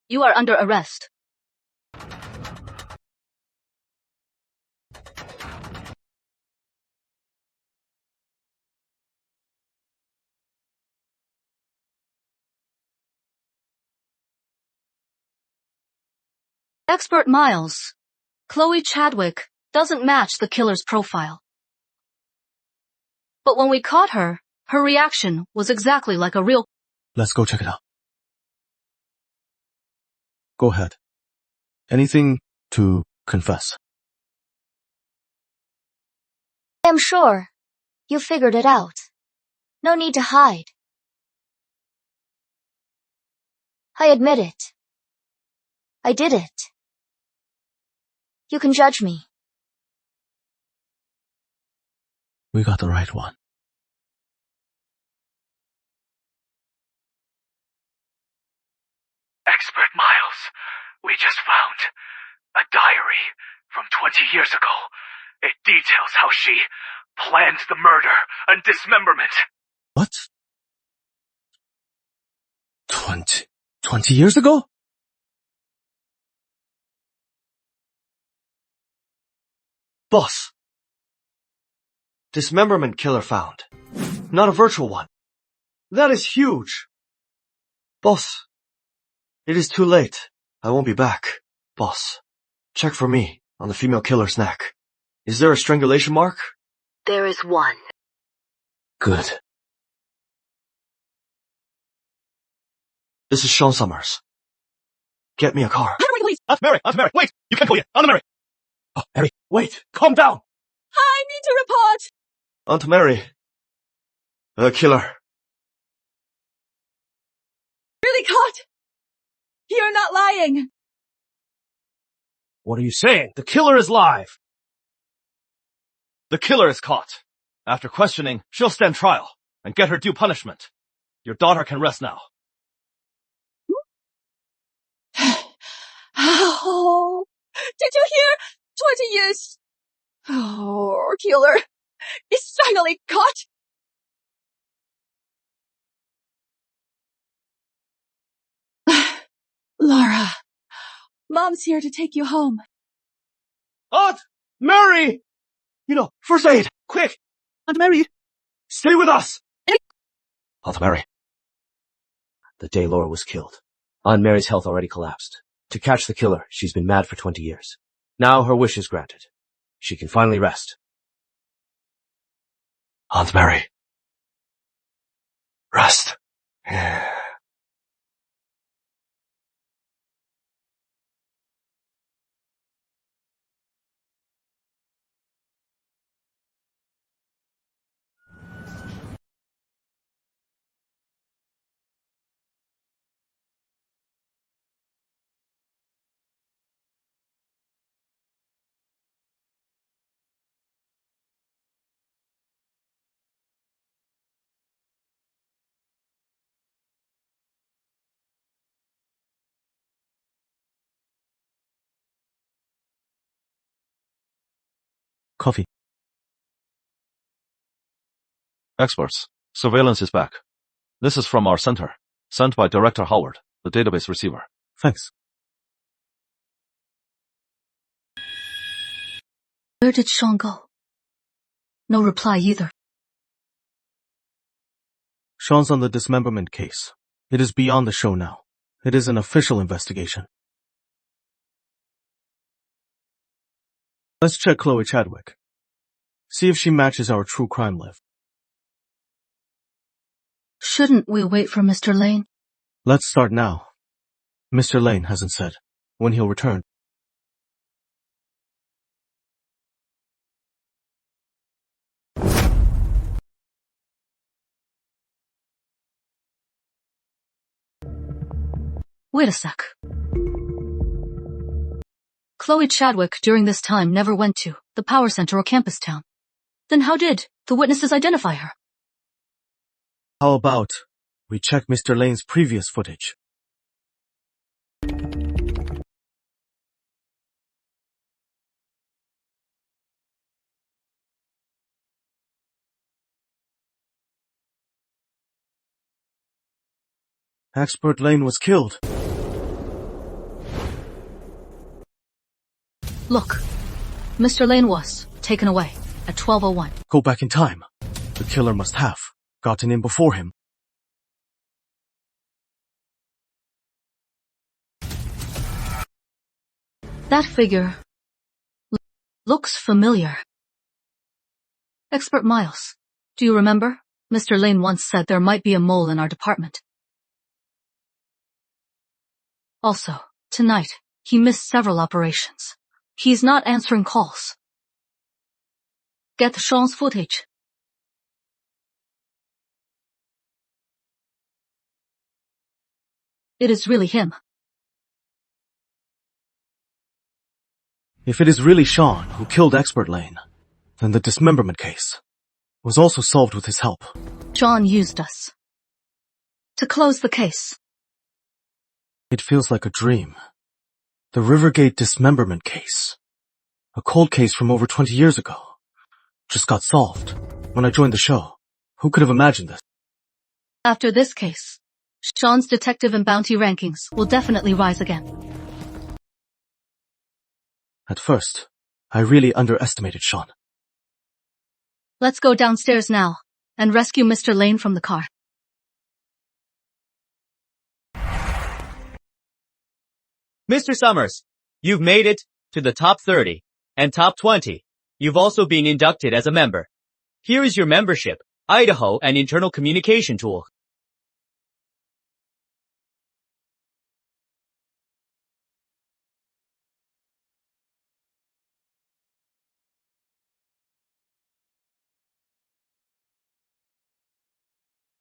You are under arrest. Expert Miles, Chloe Chadwick doesn't match the killer's profile. But when we caught her, her reaction was exactly like a real... Let's go check it out. Go ahead. Anything to confess? I'm sure you figured it out. No need to hide. I admit it. I did it. You can judge me. We got the right one. Expert Miles, we just found a diary from 20 years ago. It details how she planned the murder and dismemberment. What? 20 years ago? Boss. Dismemberment killer found. Not a virtual one. That is huge. Boss. It is too late. I won't be back. Boss. Check for me on the female killer's neck. Is there a strangulation mark? There is one. Good. This is Sean Summers. Get me a car. Aunt Mary, wait! You can't go yet. Aunt Mary! Oh, Mary, wait! Calm down! I need to report! Aunt Mary. The killer. Really caught? You're not lying. What are you saying? The killer is live! The killer is caught. After questioning, she'll stand trial and get her due punishment. Your daughter can rest now. Oh, did you hear? 20 years. Oh, our killer is finally caught. Laura, Mom's here to take you home. Aunt Mary! First aid! Quick! Aunt Mary! Stay with us! Aunt Mary. The day Laura was killed, Aunt Mary's health already collapsed. To catch the killer, she's been mad for 20 years. Now her wish is granted. She can finally rest. Aunt Mary. Rest. Coffee. Experts, surveillance is back. This is from our center, sent by Director Howard, the database receiver. Thanks. Where did Sean go? No reply either. Sean's on the dismemberment case. It is beyond the show now. It is an official investigation. Let's check Chloe Chadwick. See if she matches our true crime live. Shouldn't we wait for Mr. Lane? Let's start now. Mr. Lane hasn't said when he'll return. Wait a sec. Chloe Chadwick during this time never went to the power center or campus town. Then how did the witnesses identify her? How about we check Mr. Lane's previous footage? Expert Lane was killed. Look, Mr. Lane was taken away at 12:01. Go back in time. The killer must have gotten in before him. That figure looks familiar. Expert Miles, do you remember? Mr. Lane once said there might be a mole in our department. Also, tonight, he missed several operations. He's not answering calls. Get Sean's footage. it is really him. If it is really Sean who killed Expert Lane, then the dismemberment case was also solved with his help. Sean used us to close the case. It feels like a dream. The Rivergate dismemberment case. A cold case from over 20 years ago. Just got solved when I joined the show. Who could have imagined this? After this case, Sean's detective and bounty rankings will definitely rise again. At first, I really underestimated Sean. Let's go downstairs now and rescue Mr. Lane from the car. Mr. Summers, you've made it to the top 30 and top 20. You've also been inducted as a member. Here is your membership, Idaho and internal communication tool.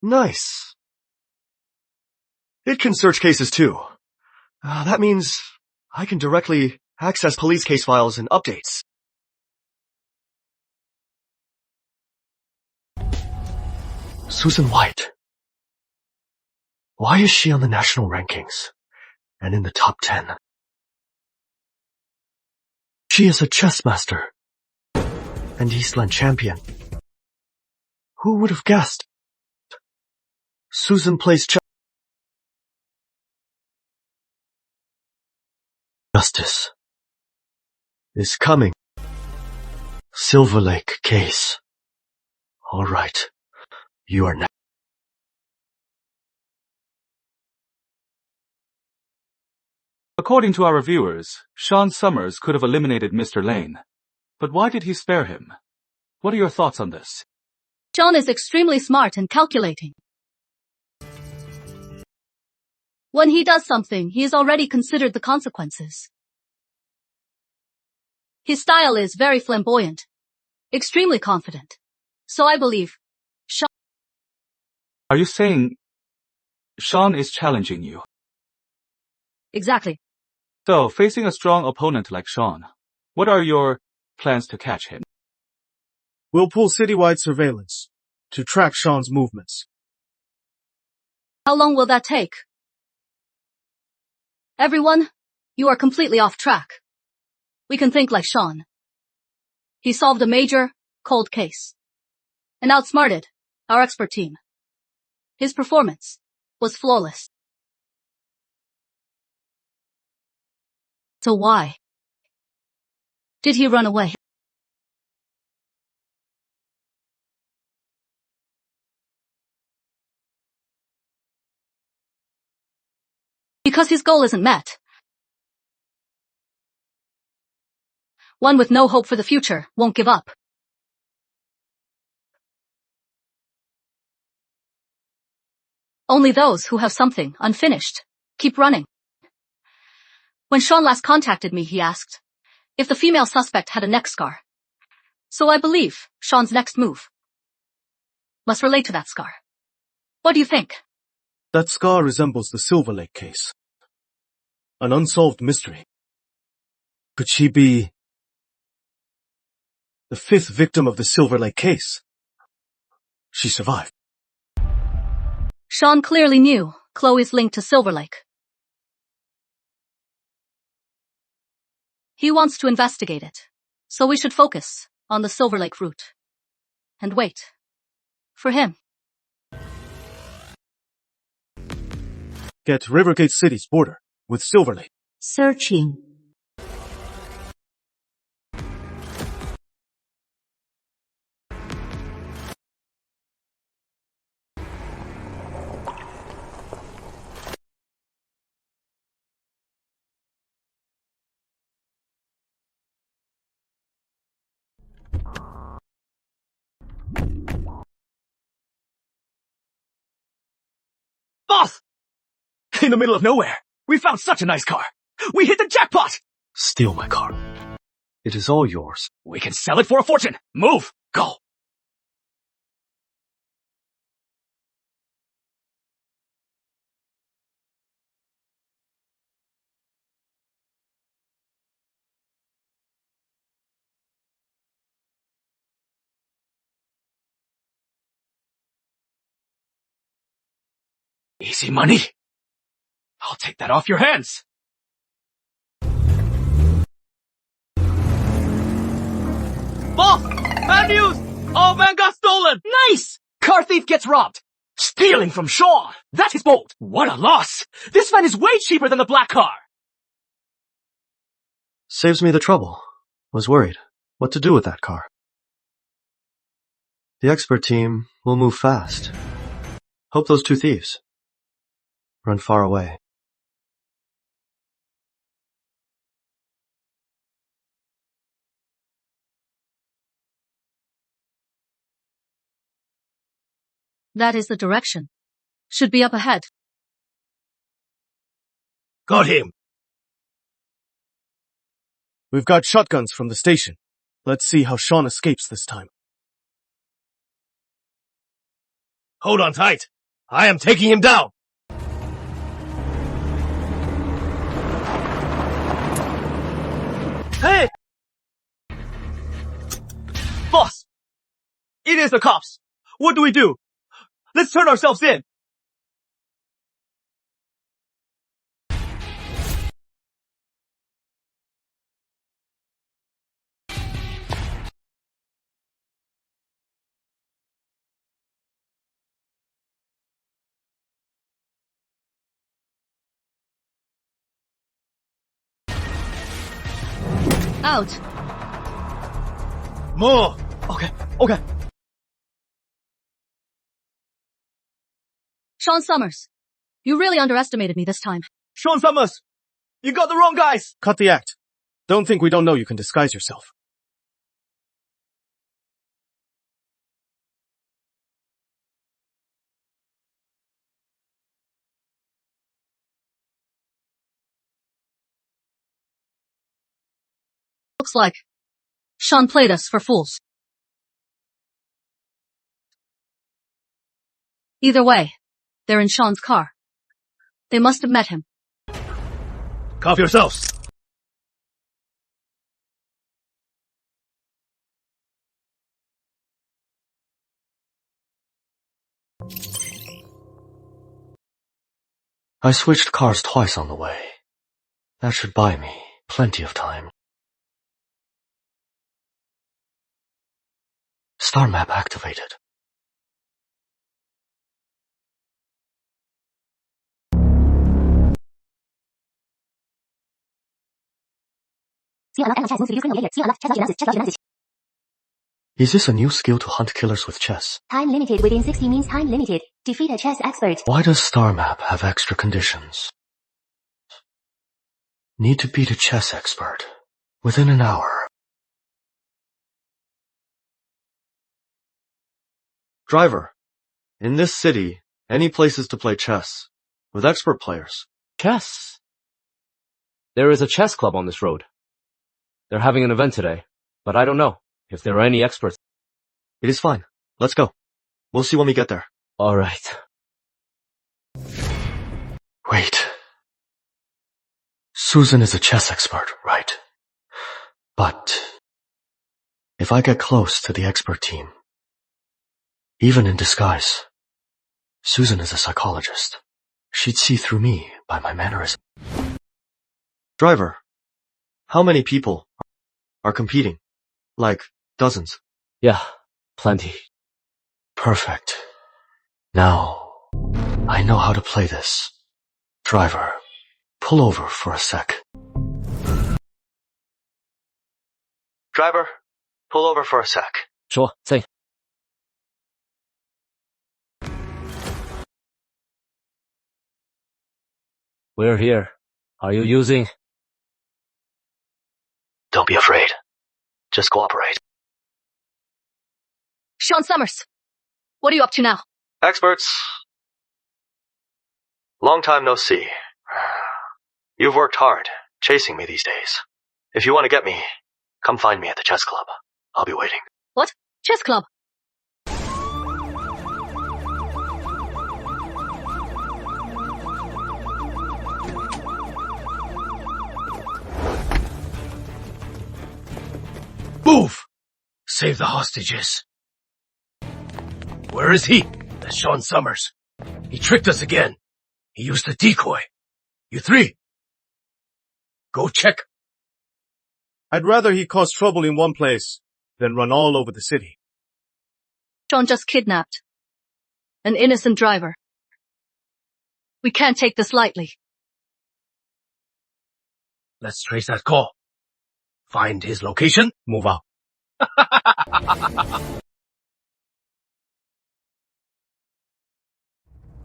Nice. It can search cases too. That means I can directly access police case files and updates. Susan White. Why is she on the national rankings and in the top 10? She is a chess master and Eastland champion. Who would have guessed? Susan plays chess. Justice is coming. Silver Lake case. All right. You are next. According to our reviewers, Sean Summers could have eliminated Mr. Lane. But why did he spare him? What are your thoughts on this? Sean is extremely smart and calculating. When he does something, he has already considered the consequences. His style is very flamboyant, extremely confident. So I believe Sean... Are you saying Sean is challenging you? Exactly. So, facing a strong opponent like Sean, what are your plans to catch him? We'll pull citywide surveillance to track Sean's movements. How long will that take? Everyone, you are completely off track. We can think like Sean. He solved a major, cold case and outsmarted our expert team. His performance was flawless. So why did he run away? Because his goal isn't met. One with no hope for the future won't give up. Only those who have something unfinished keep running. When Sean last contacted me, he asked if the female suspect had a neck scar. So I believe Sean's next move must relate to that scar. What do you think? That scar resembles the Silver Lake case. An unsolved mystery. Could she be the fifth victim of the Silver Lake case? She survived. Sean clearly knew Chloe's link to Silver Lake. He wants to investigate it, so we should focus on the Silver Lake route and wait for him. Get Rivergate City's border with Silver Lake. Searching. Boss! In the middle of nowhere, we found such a nice car. We hit the jackpot! Steal my car. It is all yours. We can sell it for a fortune. Move! Go! Easy money. I'll take that off your hands. Boss! Bad news! Our van got stolen! Nice! Car thief gets robbed. Stealing from Sean! That is bold! What a loss! This van is way cheaper than the black car! Saves me the trouble. Was worried what to do with that car. The expert team will move fast. Hope those two thieves run far away. That is the direction. Should be up ahead. Got him. We've got shotguns from the station. Let's see how Sean escapes this time. Hold on tight. I am taking him down. Hey! Boss! It is the cops! What do we do? Let's turn ourselves in! Out. More. Okay. Sean Summers. You really underestimated me this time. Sean Summers! You got the wrong guys! Cut the act. Don't think we don't know you can disguise yourself. Looks like Sean played us for fools. Either way, they're in Sean's car. They must have met him. Cover yourselves. I switched cars twice on the way. That should buy me plenty of time. Star map activated. Is this a new skill to hunt killers with chess? Time limited within 60 means time limited. Defeat a chess expert. Why does Star Map have extra conditions? Need to beat a chess expert within an hour. Driver, in this city, any places to play chess with expert players? Chess? There is a chess club on this road. They're having an event today, but I don't know if there are any experts. It is fine. Let's go. We'll see when we get there. All right. Wait. Susan is a chess expert, right? But if I get close to the expert team, even in disguise, Susan is a psychologist. She'd see through me by my mannerism. Driver, how many people are competing? Like dozens? Yeah, plenty. Perfect. Now, I know how to play this. Driver, pull over for a sec. Driver, pull over for a sec. Sure, say. We're here. Are you using? Don't be afraid. Just cooperate. Sean Summers, what are you up to now? Experts. Long time no see. You've worked hard, chasing me these days. If you want to get me, come find me at the chess club. I'll be waiting. What? Chess club? Move! Save the hostages. Where is he? That's Sean Summers. He tricked us again. He used a decoy. You three. Go check. I'd rather he cause trouble in one place than run all over the city. Sean just kidnapped an innocent driver. We can't take this lightly. Let's trace that call. Find his location. Move out.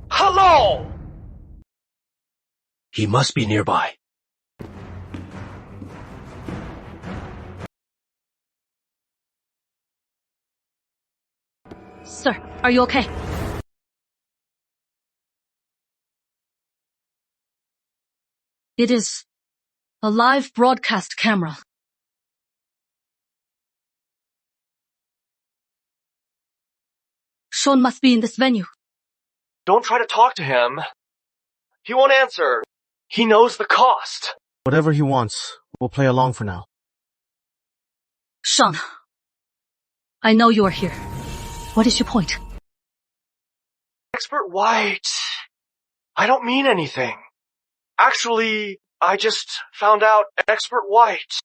Hello! He must be nearby. Sir, are you okay? It is a live broadcast camera. Sean must be in this venue. Don't try to talk to him. He won't answer. He knows the cost. Whatever he wants, we'll play along for now. Sean, I know you are here. What is your point? Expert White. I don't mean anything. Actually, I just found out Expert White.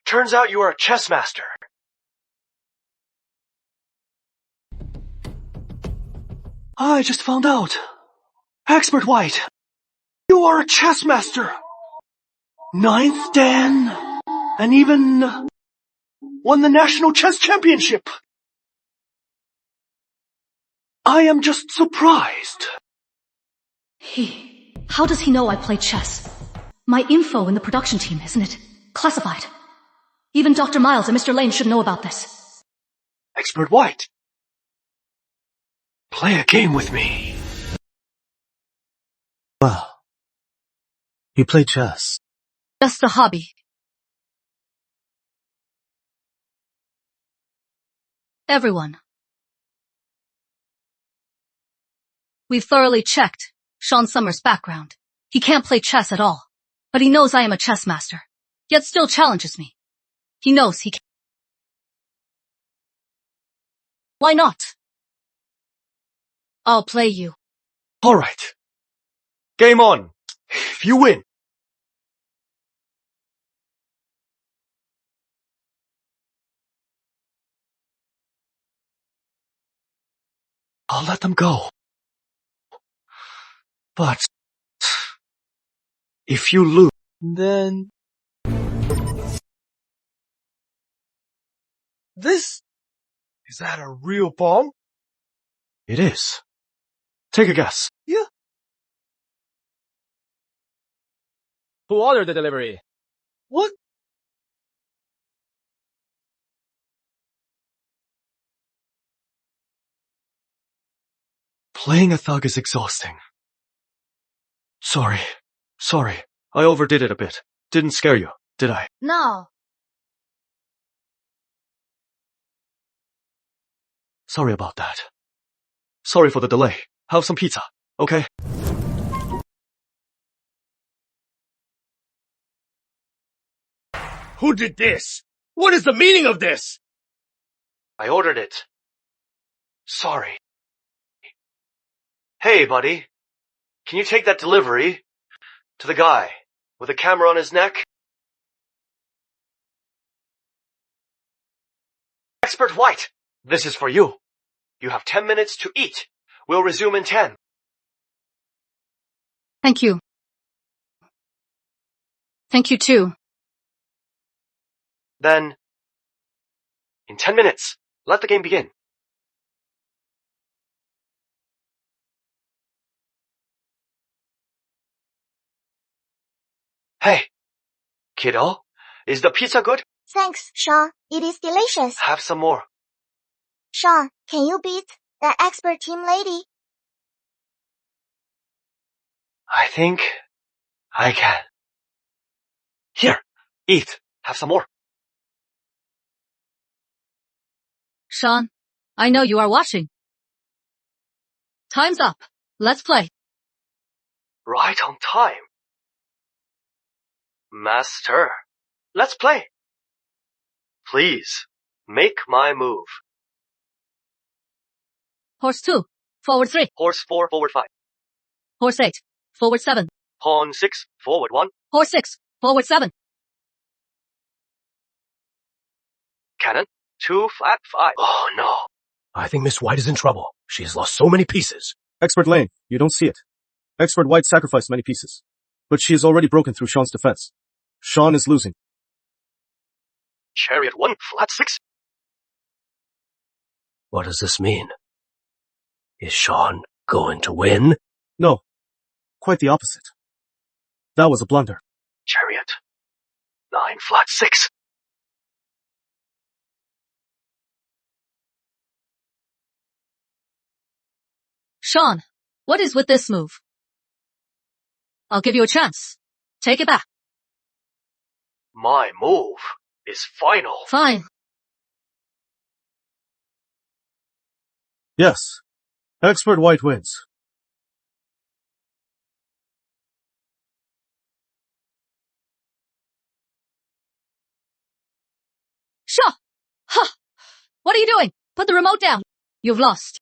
Turns out you are a chess master. I just found out. Expert White. You are a chess master. 9th Dan. And even won the National Chess Championship. I am just surprised. How does he know I play chess? My info in the production team, isn't it? Classified. Even Dr. Miles and Mr. Lane should know about this. Expert White. Play a game with me. Well, you play chess. Just a hobby. Everyone. We've thoroughly checked Sean Summers' background. He can't play chess at all, but he knows I am a chess master, yet still challenges me. He knows he can. Why not? I'll play you. Alright. Game on. If you win. I'll let them go. But if you lose, then this is that a real bomb? It is. Take a guess. Yeah. Who ordered the delivery? What? Playing a thug is exhausting. Sorry. I overdid it a bit. Didn't scare you, did I? No. Sorry about that. Sorry for the delay. Have some pizza, okay? Who did this? What is the meaning of this? I ordered it. Sorry. Hey, buddy. Can you take that delivery to the guy with a camera on his neck? Expert White, this is for you. You have 10 minutes to eat. We'll resume in 10. Thank you. Thank you too. Then, in 10 minutes, let the game begin. Hey, kiddo, is the pizza good? Thanks, Sean. It is delicious. Have some more. Sean, can you beat that expert team lady? I think I can. Here, eat. Have some more. Sean, I know you are watching. Time's up. Let's play. Right on time. Master, let's play. Please, make my move. Horse 2, forward 3. Horse 4, forward 5. Horse 8, forward 7. Pawn 6, forward 1. Horse 6, forward 7. Cannon 2, flat 5. Oh no. I think Miss White is in trouble. She has lost so many pieces. Expert Lane, you don't see it. Expert White sacrificed many pieces. But she has already broken through Sean's defense. Sean is losing. Chariot 1, flat 6. What does this mean? Is Sean going to win? No. Quite the opposite. That was a blunder. Chariot 9, flat 6. Sean, what is with this move? I'll give you a chance. Take it back. My move is final. Fine. Yes. Expert White wins. Shaw! Ha! What are you doing? Put the remote down. You've lost.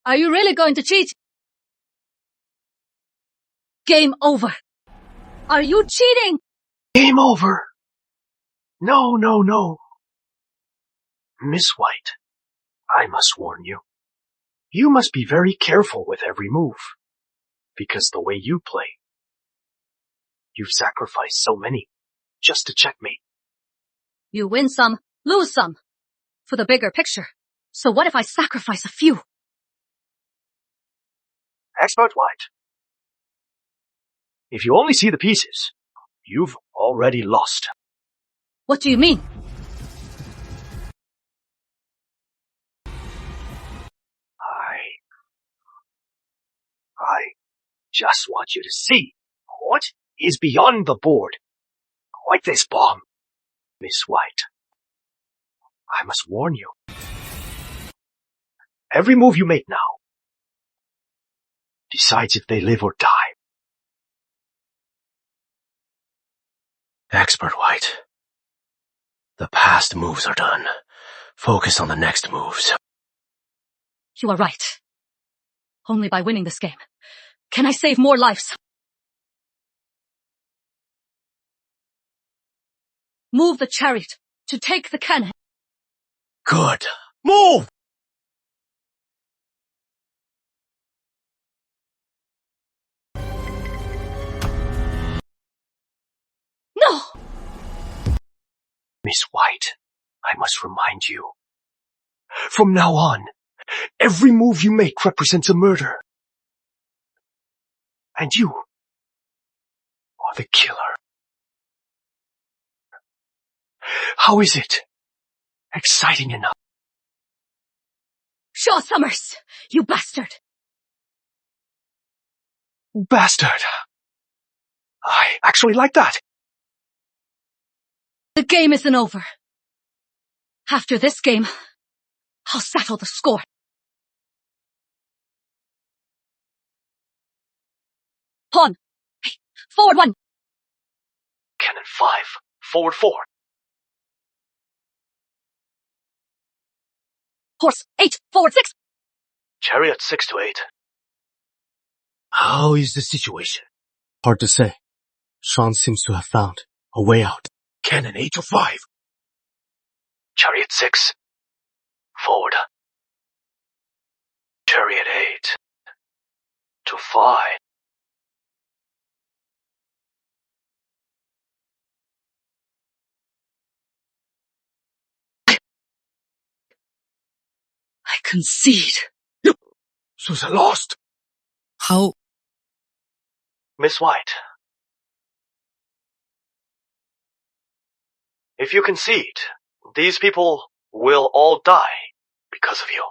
Are you really going to cheat? Game over. Are you cheating? Game over. No, no, no. Miss White, I must warn you. You must be very careful with every move. Because the way you play, you've sacrificed so many just to checkmate. You win some, lose some. For the bigger picture. So what if I sacrifice a few? Expert White, if you only see the pieces, you've already lost. What do you mean? I just want you to see what is beyond the board. Like this bomb. Miss White, I must warn you. Every move you make now decides if they live or die. Expert White. The past moves are done. Focus on the next moves. You are right. Only by winning this game can I save more lives. Move the chariot to take the cannon. Good. Move! No! Miss White, I must remind you. From now on, every move you make represents a murder. And you are the killer. How is it? Exciting enough. Shaw Summers, you bastard! Bastard. I actually like that. The game isn't over. After this game, I'll settle the score. Pawn. Hey, forward 1. Cannon 5, forward 4. Horse 8, forward 6. Chariot 6 to 8. How is the situation? Hard to say. Sean seems to have found a way out. Cannon 8 to 5. Chariot 6. Forward. Chariot 8 to 5. I concede. Susan lost. How? Miss White. If you concede, these people will all die because of you.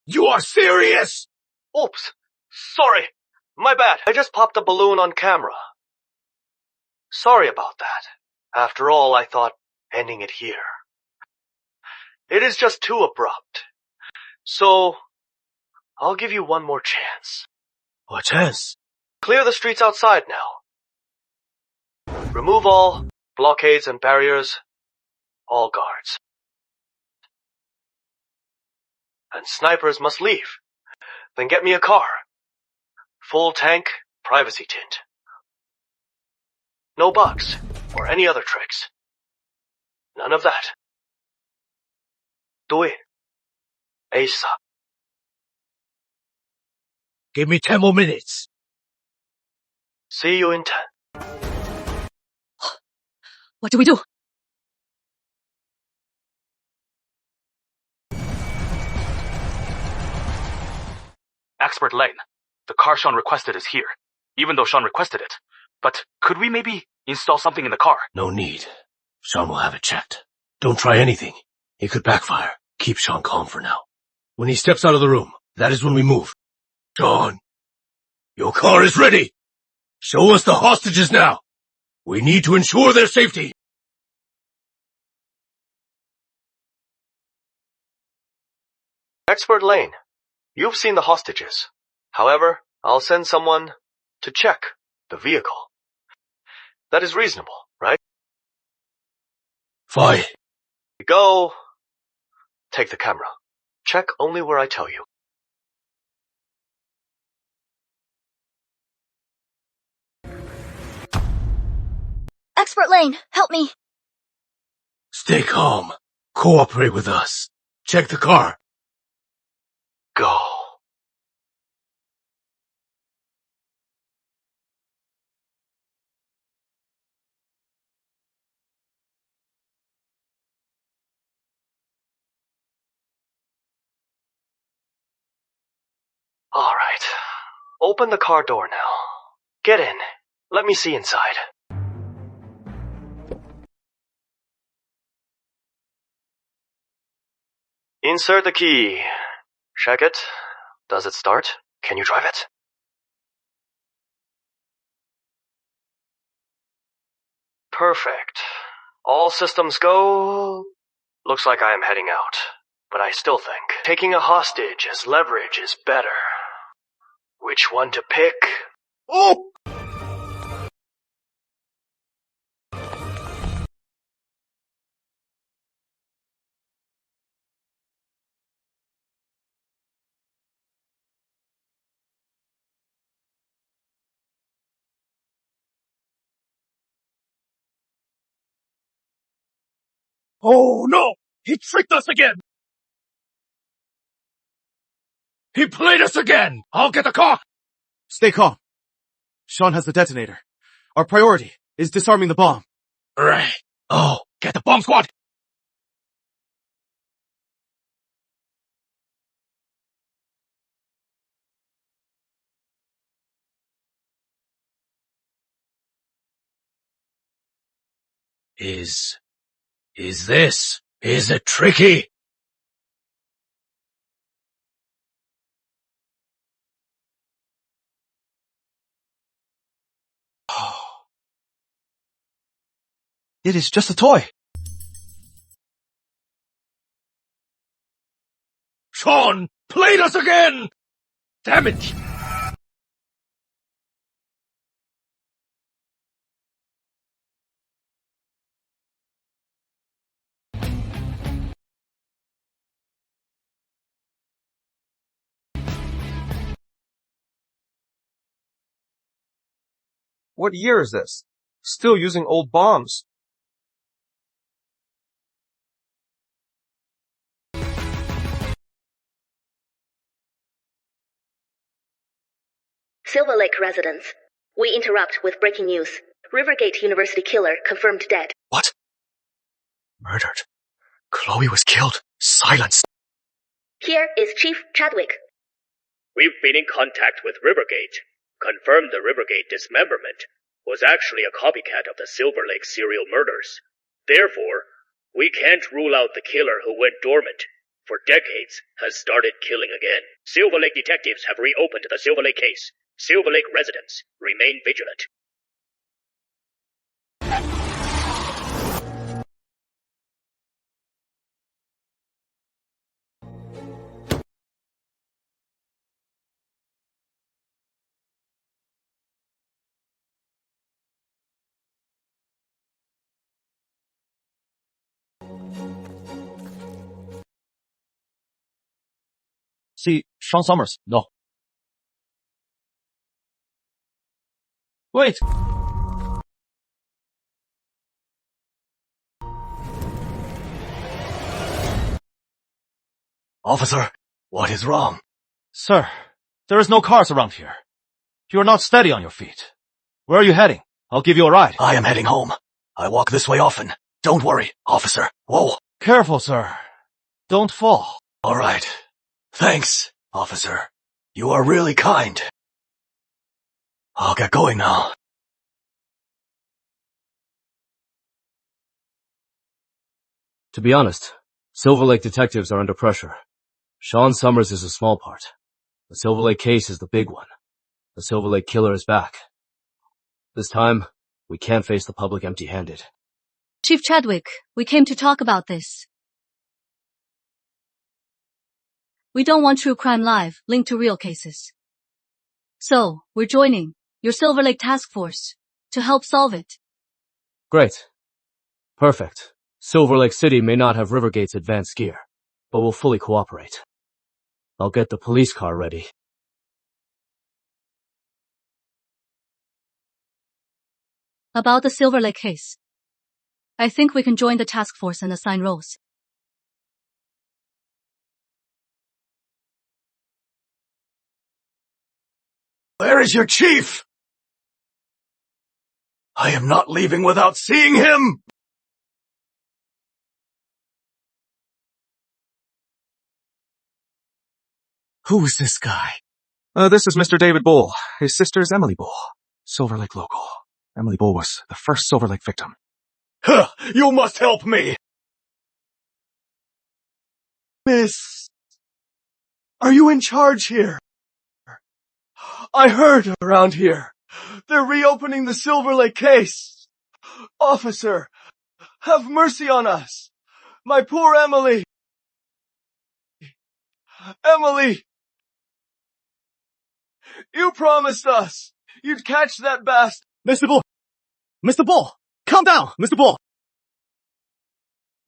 You are serious? Oops. Sorry. My bad. I just popped a balloon on camera. Sorry about that. After all, I thought ending it here. It is just too abrupt. So, I'll give you one more chance. What chance? Clear the streets outside now. Remove all blockades and barriers, all guards. and snipers must leave. Then get me a car. Full tank, privacy tint. No bugs, or any other tricks. None of that. 对 ASAP. Give me 10 more minutes. See you in 10. What do we do? Expert Lane, the car Sean requested is here, even though Sean requested it. But could we maybe install something in the car? No need. Sean will have it checked. Don't try anything. It could backfire. Keep Sean calm for now. When he steps out of the room, that is when we move. Sean, your car is ready. Show us the hostages now. We need to ensure their safety. Expert Lane, you've seen the hostages. However, I'll send someone to check the vehicle. That is reasonable, right? Fine. Go. Take the camera. Check only where I tell you. Expert Lane, help me. Stay calm. Cooperate with us. Check the car. Go. All right. Open the car door now. Get in. Let me see inside. Insert the key. Check it. Does it start? Can you drive it? Perfect. All systems go. Looks like I am heading out. But I still think taking a hostage as leverage is better. Which one to pick? Oh! Oh no! He tricked us again! He played us again! I'll get the car! Stay calm. Sean has the detonator. Our priority is disarming the bomb. Right. Oh, get the bomb squad! Is it tricky? It is just a toy. Sean played us again! Damn it! What year is this? Still using old bombs. Silver Lake residence. We interrupt with breaking news. Rivergate University killer confirmed dead. What? Murdered. Chloe was killed. Silence. Here is Chief Chadwick. We've been in contact with Rivergate. Confirmed the Rivergate dismemberment was actually a copycat of the Silver Lake serial murders. Therefore, we can't rule out the killer who went dormant for decades has started killing again. Silver Lake detectives have reopened the Silver Lake case. Silver Lake residents remain vigilant. See, Sean Summers. No. Wait! Officer, what is wrong? Sir, there is no cars around here. You are not steady on your feet. Where are you heading? I'll give you a ride. I am heading home. I walk this way often. Don't worry, officer. Whoa. Careful, sir. Don't fall. All right. Thanks, officer. You are really kind. I'll get going now. To be honest, Silver Lake detectives are under pressure. Sean Summers is a small part. The Silver Lake case is the big one. The Silver Lake killer is back. This time, we can't face the public empty-handed. Chief Chadwick, we came to talk about this. We don't want True Crime Live linked to real cases. So, we're joining your Silver Lake task force to help solve it. Great. Perfect. Silver Lake City may not have Rivergate's advanced gear, but we'll fully cooperate. I'll get the police car ready. About the Silver Lake case. I think we can join the task force and assign roles. Where is your chief? I am not leaving without seeing him! Who is this guy? This is Mr. David Bull. His sister is Emily Bull. Silver Lake local. Emily Bull was the first Silver Lake victim. Huh, you must help me! Miss, are you in charge here? I heard around here. They're reopening the Silver Lake case. Officer, have mercy on us. My poor Emily. Emily! You promised us you'd catch that bastard. Mr. Bull! Mr. Bull! Calm down, Mr. Bull!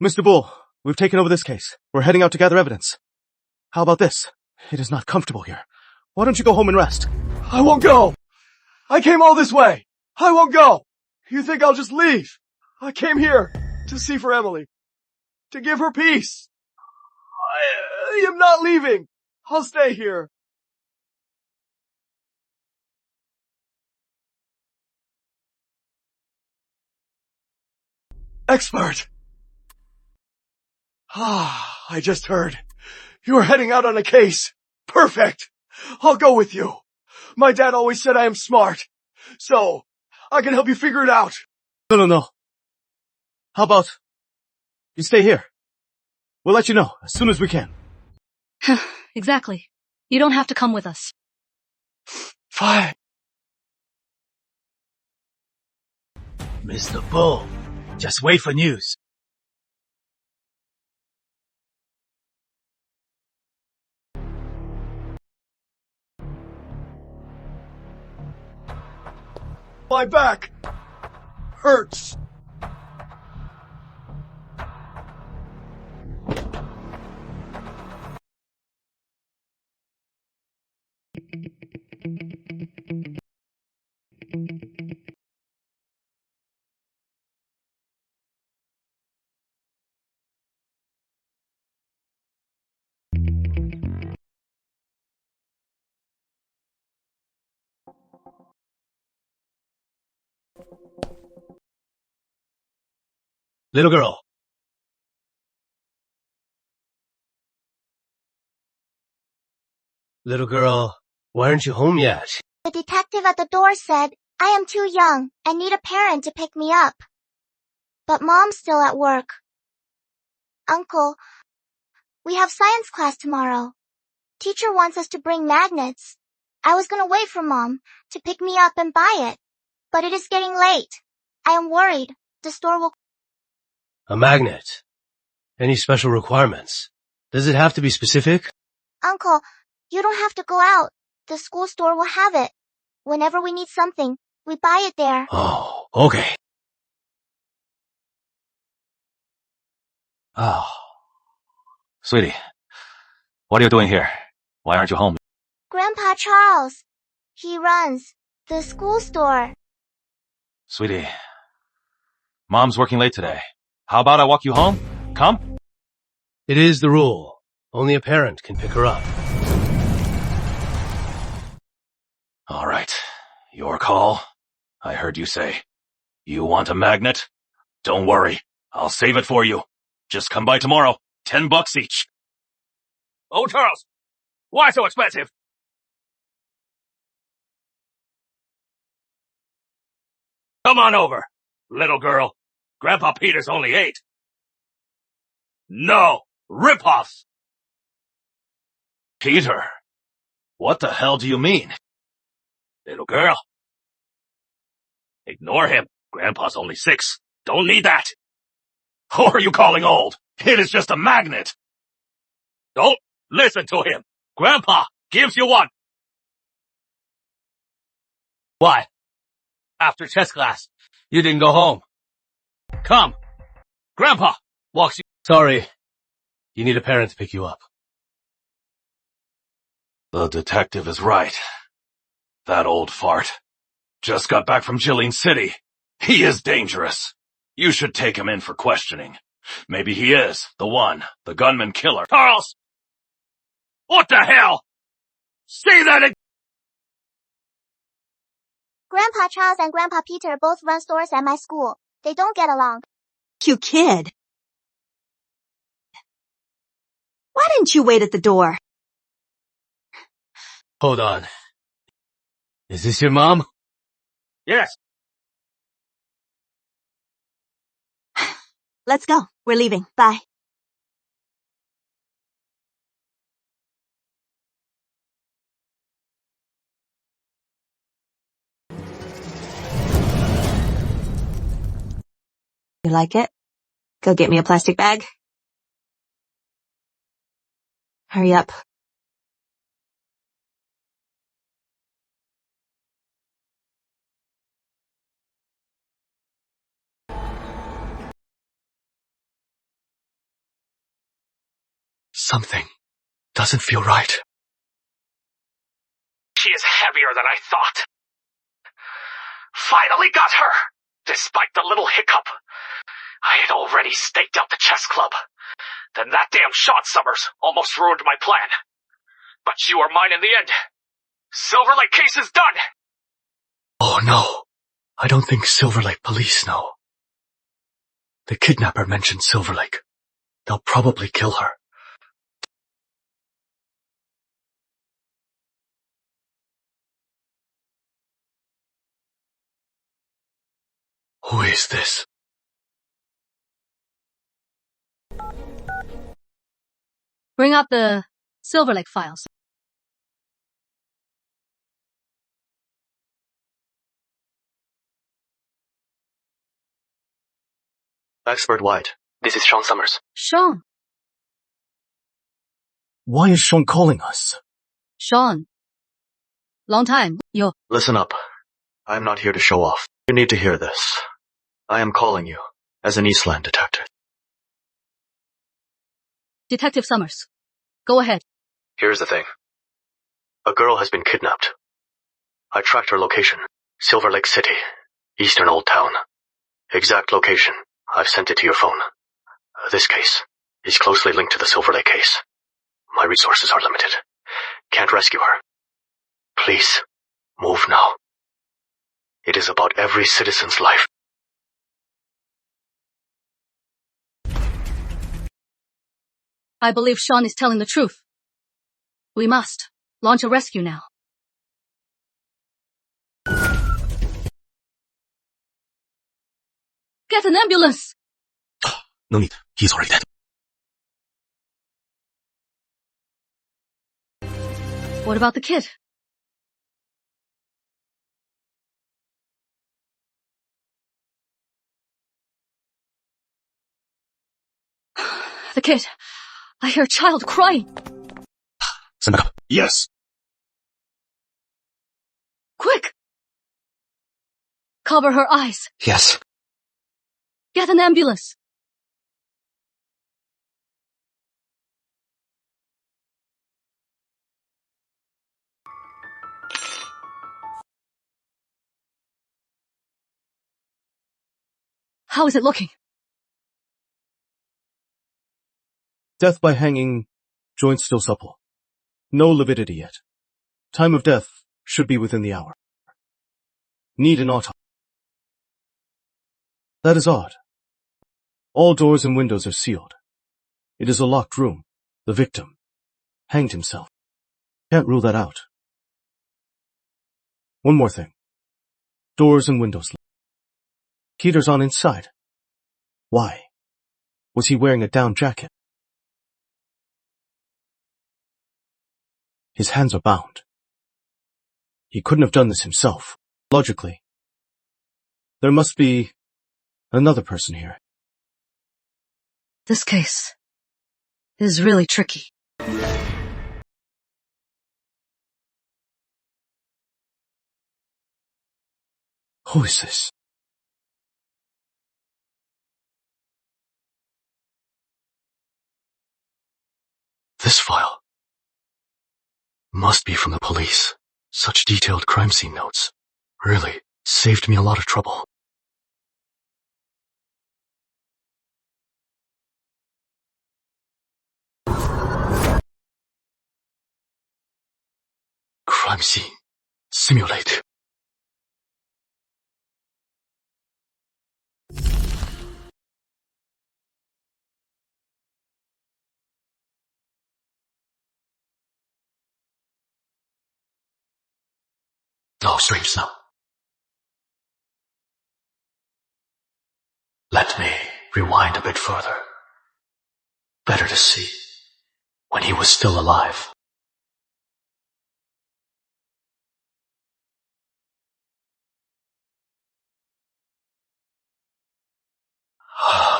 Mr. Bull, we've taken over this case. We're heading out to gather evidence. How about this? It is not comfortable here. Why don't you go home and rest? I won't go. I came all this way. I won't go. You think I'll just leave? I came here to see for Emily. To give her peace. I am not leaving. I'll stay here. Expert! I just heard. You are heading out on a case. Perfect! I'll go with you. My dad always said I am smart. So, I can help you figure it out. No. How about you stay here? We'll let you know as soon as we can. Exactly. You don't have to come with us. Fine. Mr. Bull, just wait for news. My back hurts. Little girl. Little girl, why aren't you home yet? The detective at the door said, I am too young and need a parent to pick me up. But Mom's still at work. Uncle, we have science class tomorrow. Teacher wants us to bring magnets. I was gonna wait for Mom to pick me up and buy it. But it is getting late. I am worried the store will... A magnet. Any special requirements? Does it have to be specific? Uncle, you don't have to go out. The school store will have it. Whenever we need something, we buy it there. Oh, okay. Oh. Sweetie, what are you doing here? Why aren't you home? Grandpa Charles. He runs the school store. Sweetie, Mom's working late today. How about I walk you home? Come? It is the rule. Only a parent can pick her up. All right. Your call. I heard you say. You want a magnet? Don't worry. I'll save it for you. Just come by tomorrow. $10 each. Oh, Charles! Why so expensive? Come on over, little girl. Grandpa Peter's only 8. No! Rip-offs! Peter? What the hell do you mean? Little girl. Ignore him. Grandpa's only 6. Don't need that. Who are you calling old? It is just a magnet. Don't listen to him. Grandpa gives you one. Why? After chess class, you didn't go home. Come. Grandpa walks you. Sorry. You need a parent to pick you up. The detective is right. That old fart just got back from Jillian City. He is dangerous. You should take him in for questioning. Maybe he is the one, the gunman killer. Charles! What the hell? Say that again! Grandpa Charles and Grandpa Peter both run stores at my school. They don't get along. You kid. Why didn't you wait at the door? Hold on. Is this your mom? Yes. Let's go. We're leaving. Bye. You like it? Go get me a plastic bag. Hurry up. Something doesn't feel right. She is heavier than I thought. Finally got her! Despite the little hiccup. I had already staked out the chess club. Then that damn Sean Summers almost ruined my plan. But you are mine in the end. Silver Lake case is done! Oh no. I don't think Silver Lake police know. The kidnapper mentioned Silver Lake. They'll probably kill her. Who is this? Bring up the Silver Lake files. Expert White, this is Sean Summers. Sean. Why is Sean calling us? Sean. Long time. You're... Listen up. I am not here to show off. You need to hear this. I am calling you as an Eastland detective. Detective Summers. Go ahead. Here's the thing. A girl has been kidnapped. I tracked her location. Silver Lake City. Eastern Old Town. Exact location. I've sent it to your phone. This case is closely linked to the Silver Lake case. My resources are limited. Can't rescue her. Please, move now. It is about every citizen's life. I believe Sean is telling the truth. We must launch a rescue now. Get an ambulance! No need. He's already dead. What about the kid? The kid. I hear a child crying. Send back up. Yes. Quick! Cover her eyes. Yes. Get an ambulance. How is it looking? Death by hanging, joints still supple. No lividity yet. Time of death should be within the hour. Need an autopsy. That is odd. All doors and windows are sealed. It is a locked room. The victim hanged himself. Can't rule that out. One more thing. Doors and windows. Heaters on inside. Why? Was he wearing a down jacket? His hands are bound. He couldn't have done this himself. Logically, there must be another person here. This case is really tricky. Who is this? This file must be from the police. Such detailed crime scene notes. Really saved me a lot of trouble. Crime scene. Simulate. No streams now. Let me rewind a bit further. Better to see when he was still alive.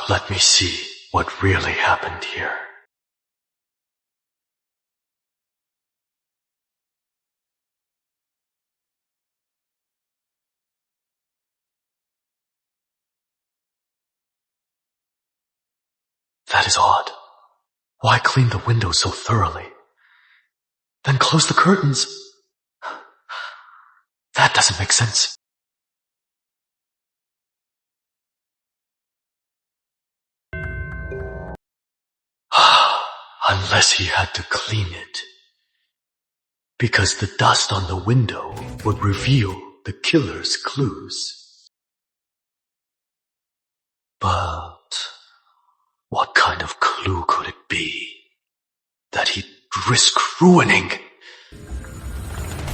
Let me see what really happened here. That is odd. Why clean the windows so thoroughly? Then close the curtains. That doesn't make sense. Unless he had to clean it. Because the dust on the window would reveal the killer's clues. But what kind of clue could it be that he'd risk ruining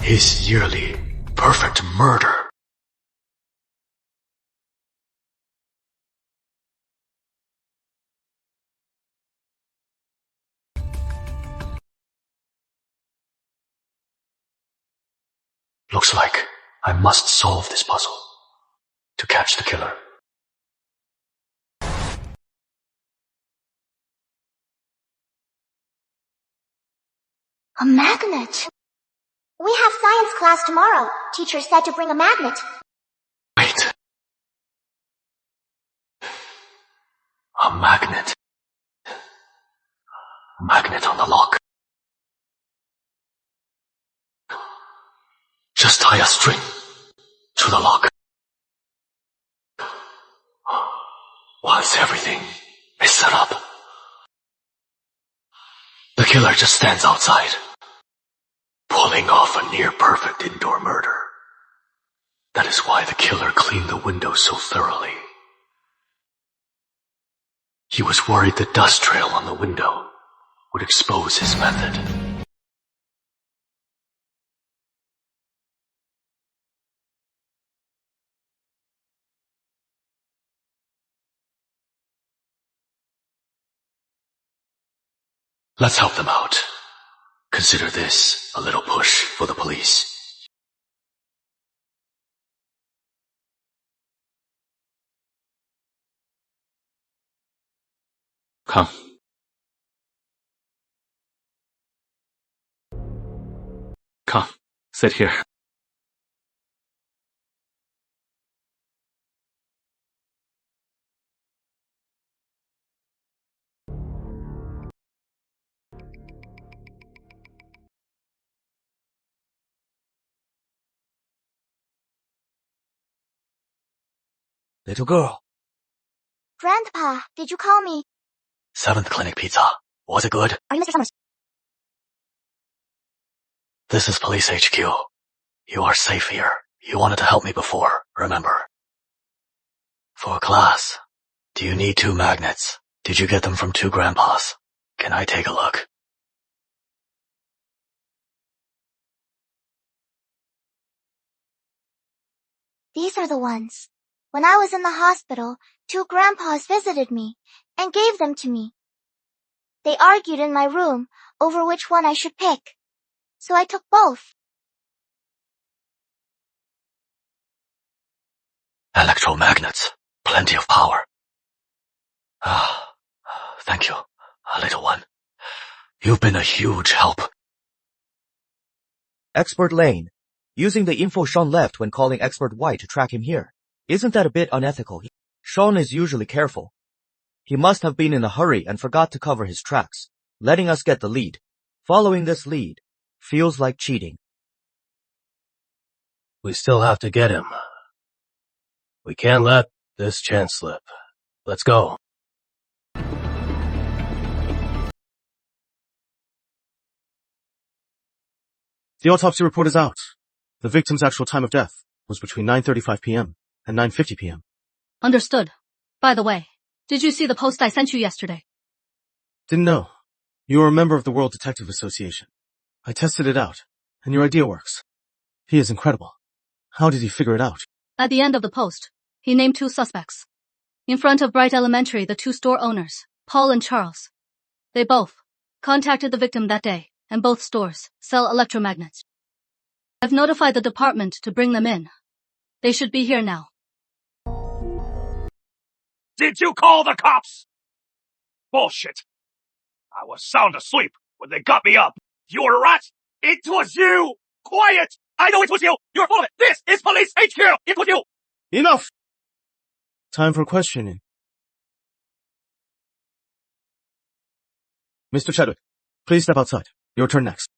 his nearly perfect murder? Looks like I must solve this puzzle to catch the killer. A magnet. We have science class tomorrow. Teacher said to bring a magnet. Wait. A magnet. Magnet on the lock. Just tie a string to the lock. Once everything is set up, the killer just stands outside, pulling off a near-perfect indoor murder. That is why the killer cleaned the window so thoroughly. He was worried the dust trail on the window would expose his method. Let's help them out. Consider this a little push for the police. Come. Come. Sit here. Little girl, Grandpa, did you call me? 7th Clinic Pizza. Was it good? Are you Mr. Summers? This is Police HQ. You are safe here. You wanted to help me before, remember? For class, do you need 2 magnets? Did you get them from 2 grandpas? Can I take a look? These are the ones. When I was in the hospital, 2 grandpas visited me and gave them to me. They argued in my room over which one I should pick. So I took both. Electromagnets. Plenty of power. Thank you, little one. You've been a huge help. Expert Lane, using the info Sean left when calling Expert White to track him here. Isn't that a bit unethical? Sean is usually careful. He must have been in a hurry and forgot to cover his tracks, letting us get the lead. Following this lead feels like cheating. We still have to get him. We can't let this chance slip. Let's go. The autopsy report is out. The victim's actual time of death was between 9:35 p.m. and 9:50 p.m. Understood. By the way, did you see the post I sent you yesterday? Didn't know. You are a member of the World Detective Association. I tested it out, and your idea works. He is incredible. How did he figure it out? At the end of the post, he named 2 suspects. In front of Bright Elementary, the 2 store owners, Paul and Charles. They both contacted the victim that day, and both stores sell electromagnets. I've notified the department to bring them in. They should be here now. Did you call the cops? Bullshit. I was sound asleep when they got me up. You rat! It was you! Quiet! I know it was you! You're full of it! This is Police HQ! It was you! Enough! Time for questioning. Mr. Chadwick, please step outside. Your turn next.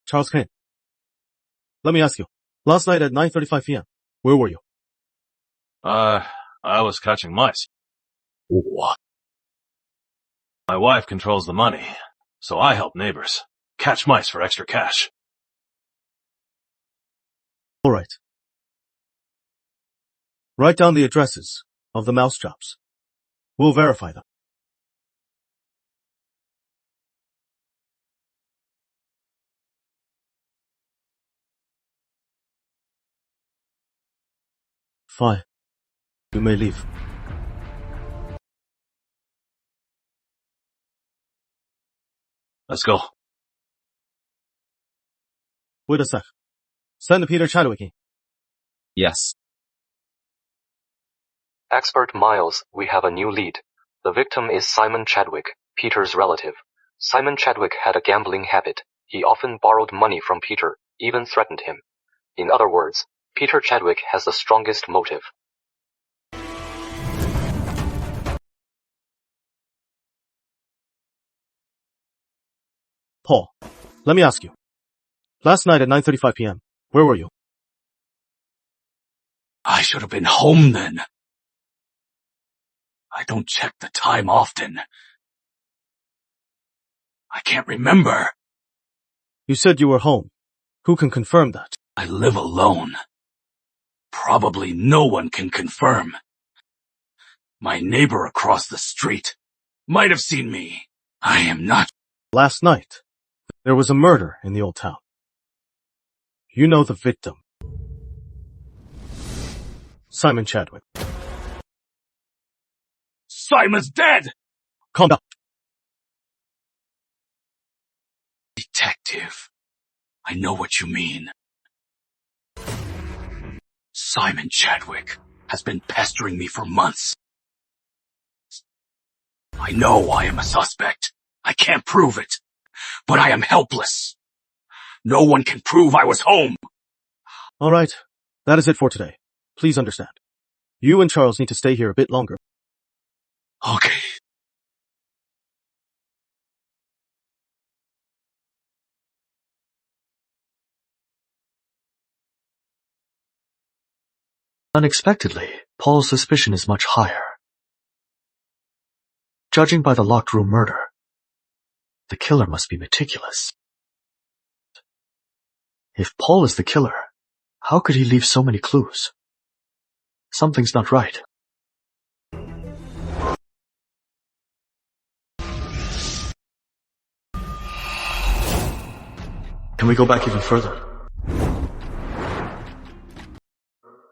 Charles Kane. Let me ask you. Last night at 9:35 p.m., where were you? I was catching mice. What? My wife controls the money, so I help neighbors catch mice for extra cash. All right. Write down the addresses of the mouse traps. We'll verify them. Fine. You may leave. Let's go. Wait a sec. Send Peter Chadwick in. Yes. Expert Miles, we have a new lead. The victim is Simon Chadwick, Peter's relative. Simon Chadwick had a gambling habit. He often borrowed money from Peter, even threatened him. In other words, Peter Chadwick has the strongest motive. Paul, let me ask you. Last night at 9:35 p.m., where were you? I should have been home then. I don't check the time often. I can't remember. You said you were home. Who can confirm that? I live alone. Probably no one can confirm. My neighbor across the street might have seen me. I am not. Last night, there was a murder in the old town. You know the victim. Simon Chadwick. Simon's dead! Calm down. Detective, I know what you mean. Simon Chadwick has been pestering me for months. I know I am a suspect. I can't prove it, but I am helpless. No one can prove I was home. All right. That is it for today. Please understand. You and Charles need to stay here a bit longer. Okay. Unexpectedly, Paul's suspicion is much higher. Judging by the locked room murder, the killer must be meticulous. If Paul is the killer, how could he leave so many clues? Something's not right. Can we go back even further?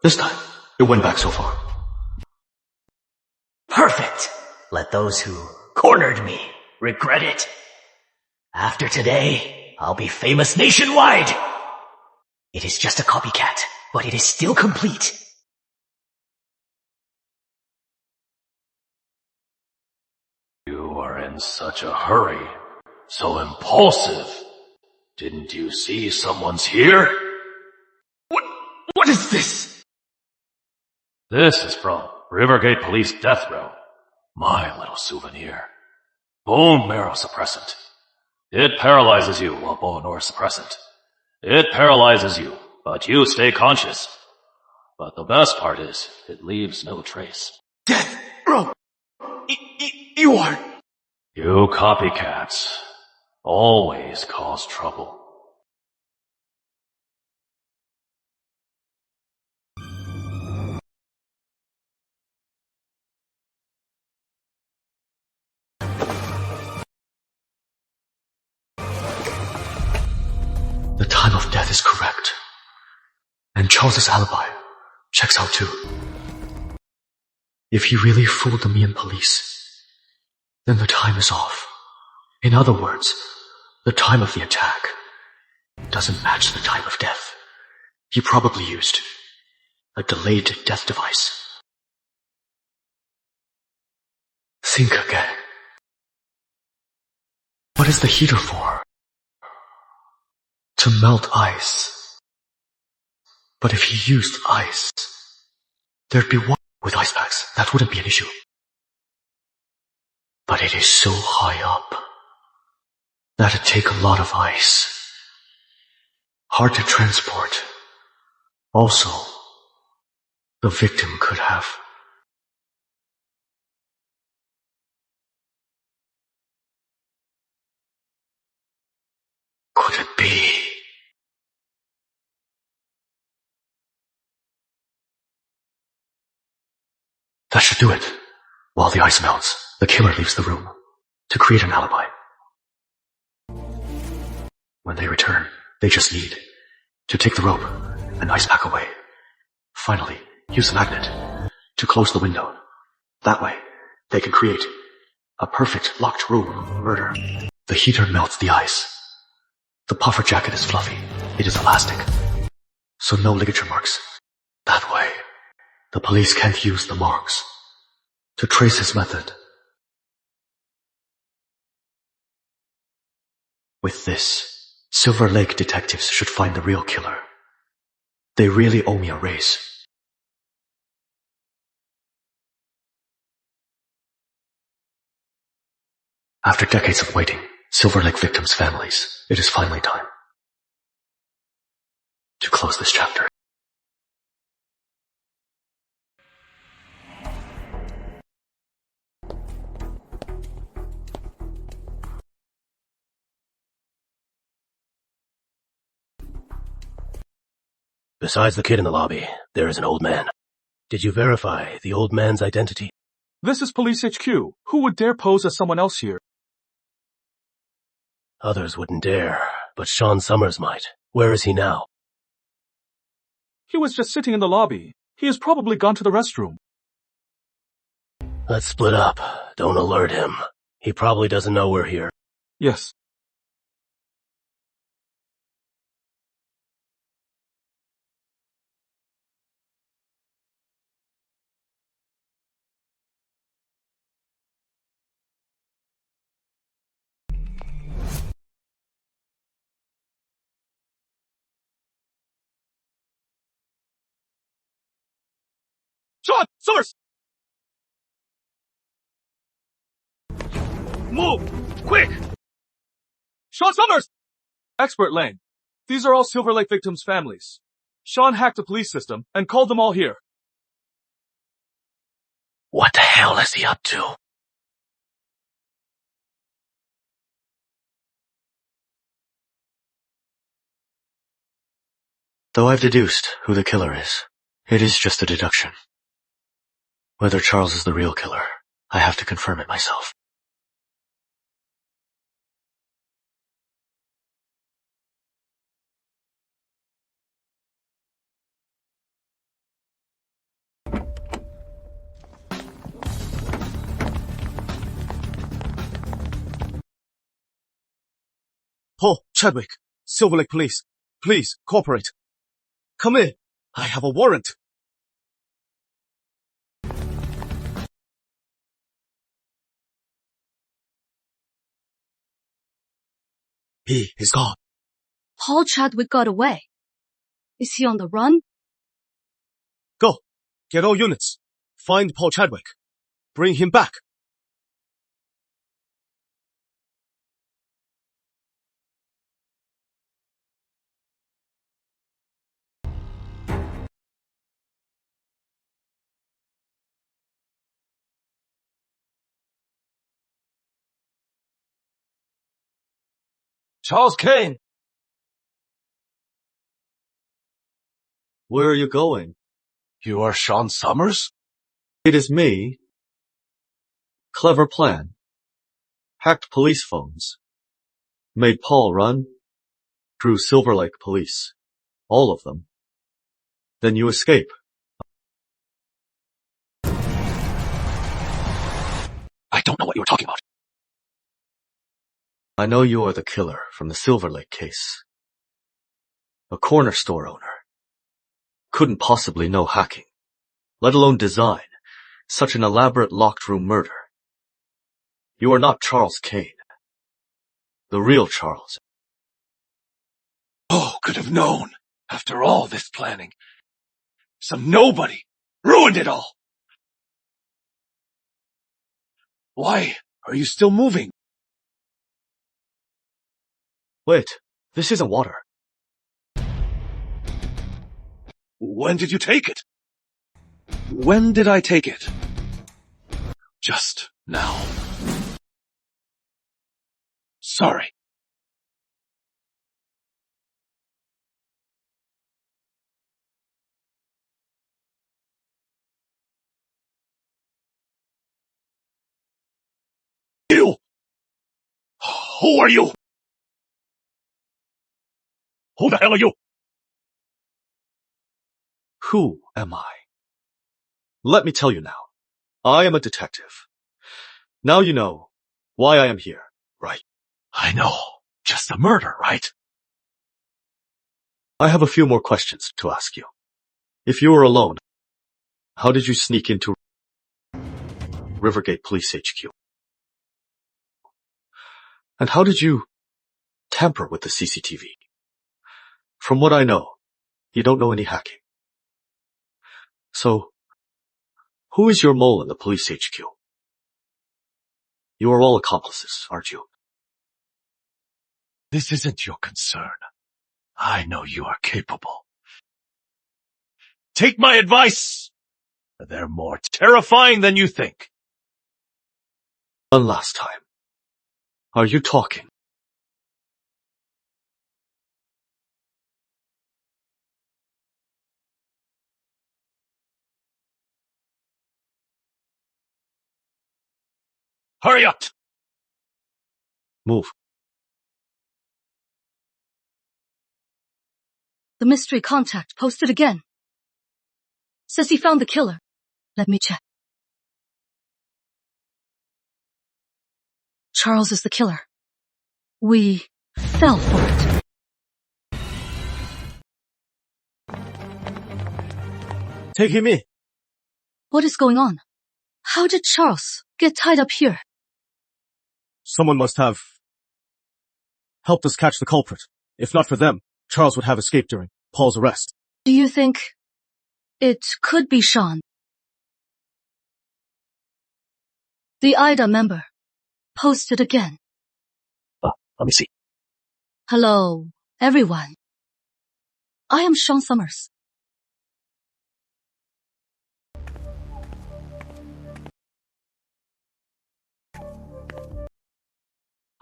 This time, it went back so far. Perfect. Let those who cornered me regret it. After today, I'll be famous nationwide. It is just a copycat, but it is still complete. You are in such a hurry. So impulsive. Didn't you see someone's here? What is this? This is from Rivergate Police Death Row. My little souvenir. Bone marrow suppressant. It paralyzes you while bone ore suppressant. It paralyzes you, but you stay conscious. But the best part is, it leaves no trace. Death Row! You are... You copycats always cause trouble. The time of death is correct. And Charles's alibi checks out too. If he really fooled the Mian police, then the time is off. In other words, the time of the attack doesn't match the time of death. He probably used a delayed death device. Think again. What is the heater for? To melt ice. But if he used ice, there'd be water with ice packs. That wouldn't be an issue. But it is so high up that it'd take a lot of ice. Hard to transport. Also, the victim could have... Could it be... That should do it. While the ice melts, the killer leaves the room to create an alibi. When they return, they just need to take the rope and ice pack away. Finally, use the magnet to close the window. That way, they can create a perfect locked room murder. The heater melts the ice. The puffer jacket is fluffy. It is elastic. So no ligature marks. That way, the police can't use the marks to trace his method. With this, Silver Lake detectives should find the real killer. They really owe me a raise. After decades of waiting, Silver Lake victims' families, it is finally time to close this chapter. Besides the kid in the lobby, there is an old man. Did you verify the old man's identity? This is Police HQ. Who would dare pose as someone else here? Others wouldn't dare, but Sean Summers might. Where is he now? He was just sitting in the lobby. He has probably gone to the restroom. Let's split up. Don't alert him. He probably doesn't know we're here. Yes. Sean! Summers! Move! Quick! Sean Summers! Expert Lane, these are all Silver Lake victims' families. Sean hacked the police system and called them all here. What the hell is he up to? Though I've deduced who the killer is, it is just a deduction. Whether Charles is the real killer, I have to confirm it myself. Paul, Chadwick, Silver Lake Police, please, cooperate. Come in. I have a warrant. He is gone. Paul Chadwick got away. Is he on the run? Go. Get all units. Find Paul Chadwick. Bring him back. Charles Kane! Where are you going? You are Sean Summers? It is me. Clever plan. Hacked police phones. Made Paul run. Drew Silver Lake Police. All of them. Then you escape. I don't know what you're talking about. I know you are the killer from the Silver Lake case. A corner store owner. Couldn't possibly know hacking, let alone design such an elaborate locked room murder. You are not Charles Kane. The real Charles. Oh, could have known. After all this planning. Some nobody ruined it all. Why are you still moving? Wait, this isn't water. When did you take it? When did I take it? Just now. Sorry. You! Who are you? Who the hell are you? Who am I? Let me tell you now. I am a detective. Now you know why I am here, right? I know. Just a murder, right? I have a few more questions to ask you. If you were alone, how did you sneak into Rivergate Police HQ? And how did you tamper with the CCTV? From what I know, you don't know any hacking. So, who is your mole in the police HQ? You are all accomplices, aren't you? This isn't your concern. I know you are capable. Take my advice. They're more terrifying than you think. One last time. Are you talking? Hurry up! Move. The mystery contact posted again. Says he found the killer. Let me check. Charles is the killer. We fell for it. Take him in. What is going on? How did Charles get tied up here? Someone must have helped us catch the culprit. If not for them, Charles would have escaped during Paul's arrest. Do you think it could be Sean? The IDA member. Posted again. Let me see. Hello, everyone. I am Sean Summers.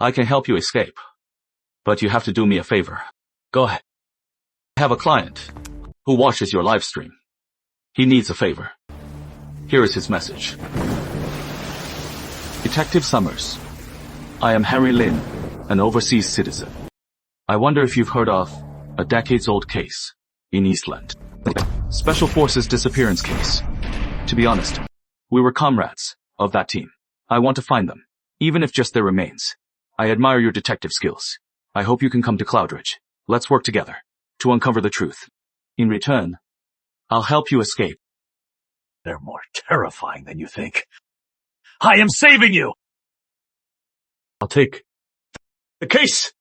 I can help you escape, but you have to do me a favor. Go ahead. I have a client who watches your live stream. He needs a favor. Here is his message. Detective Summers, I am Henry Lin, an overseas citizen. I wonder if you've heard of a decades-old case in Eastland. Special Forces disappearance case. To be honest, we were comrades of that team. I want to find them, even if just their remains. I admire your detective skills. I hope you can come to Cloudridge. Let's work together to uncover the truth. In return, I'll help you escape. They're more terrifying than you think. I am saving you! I'll take the case.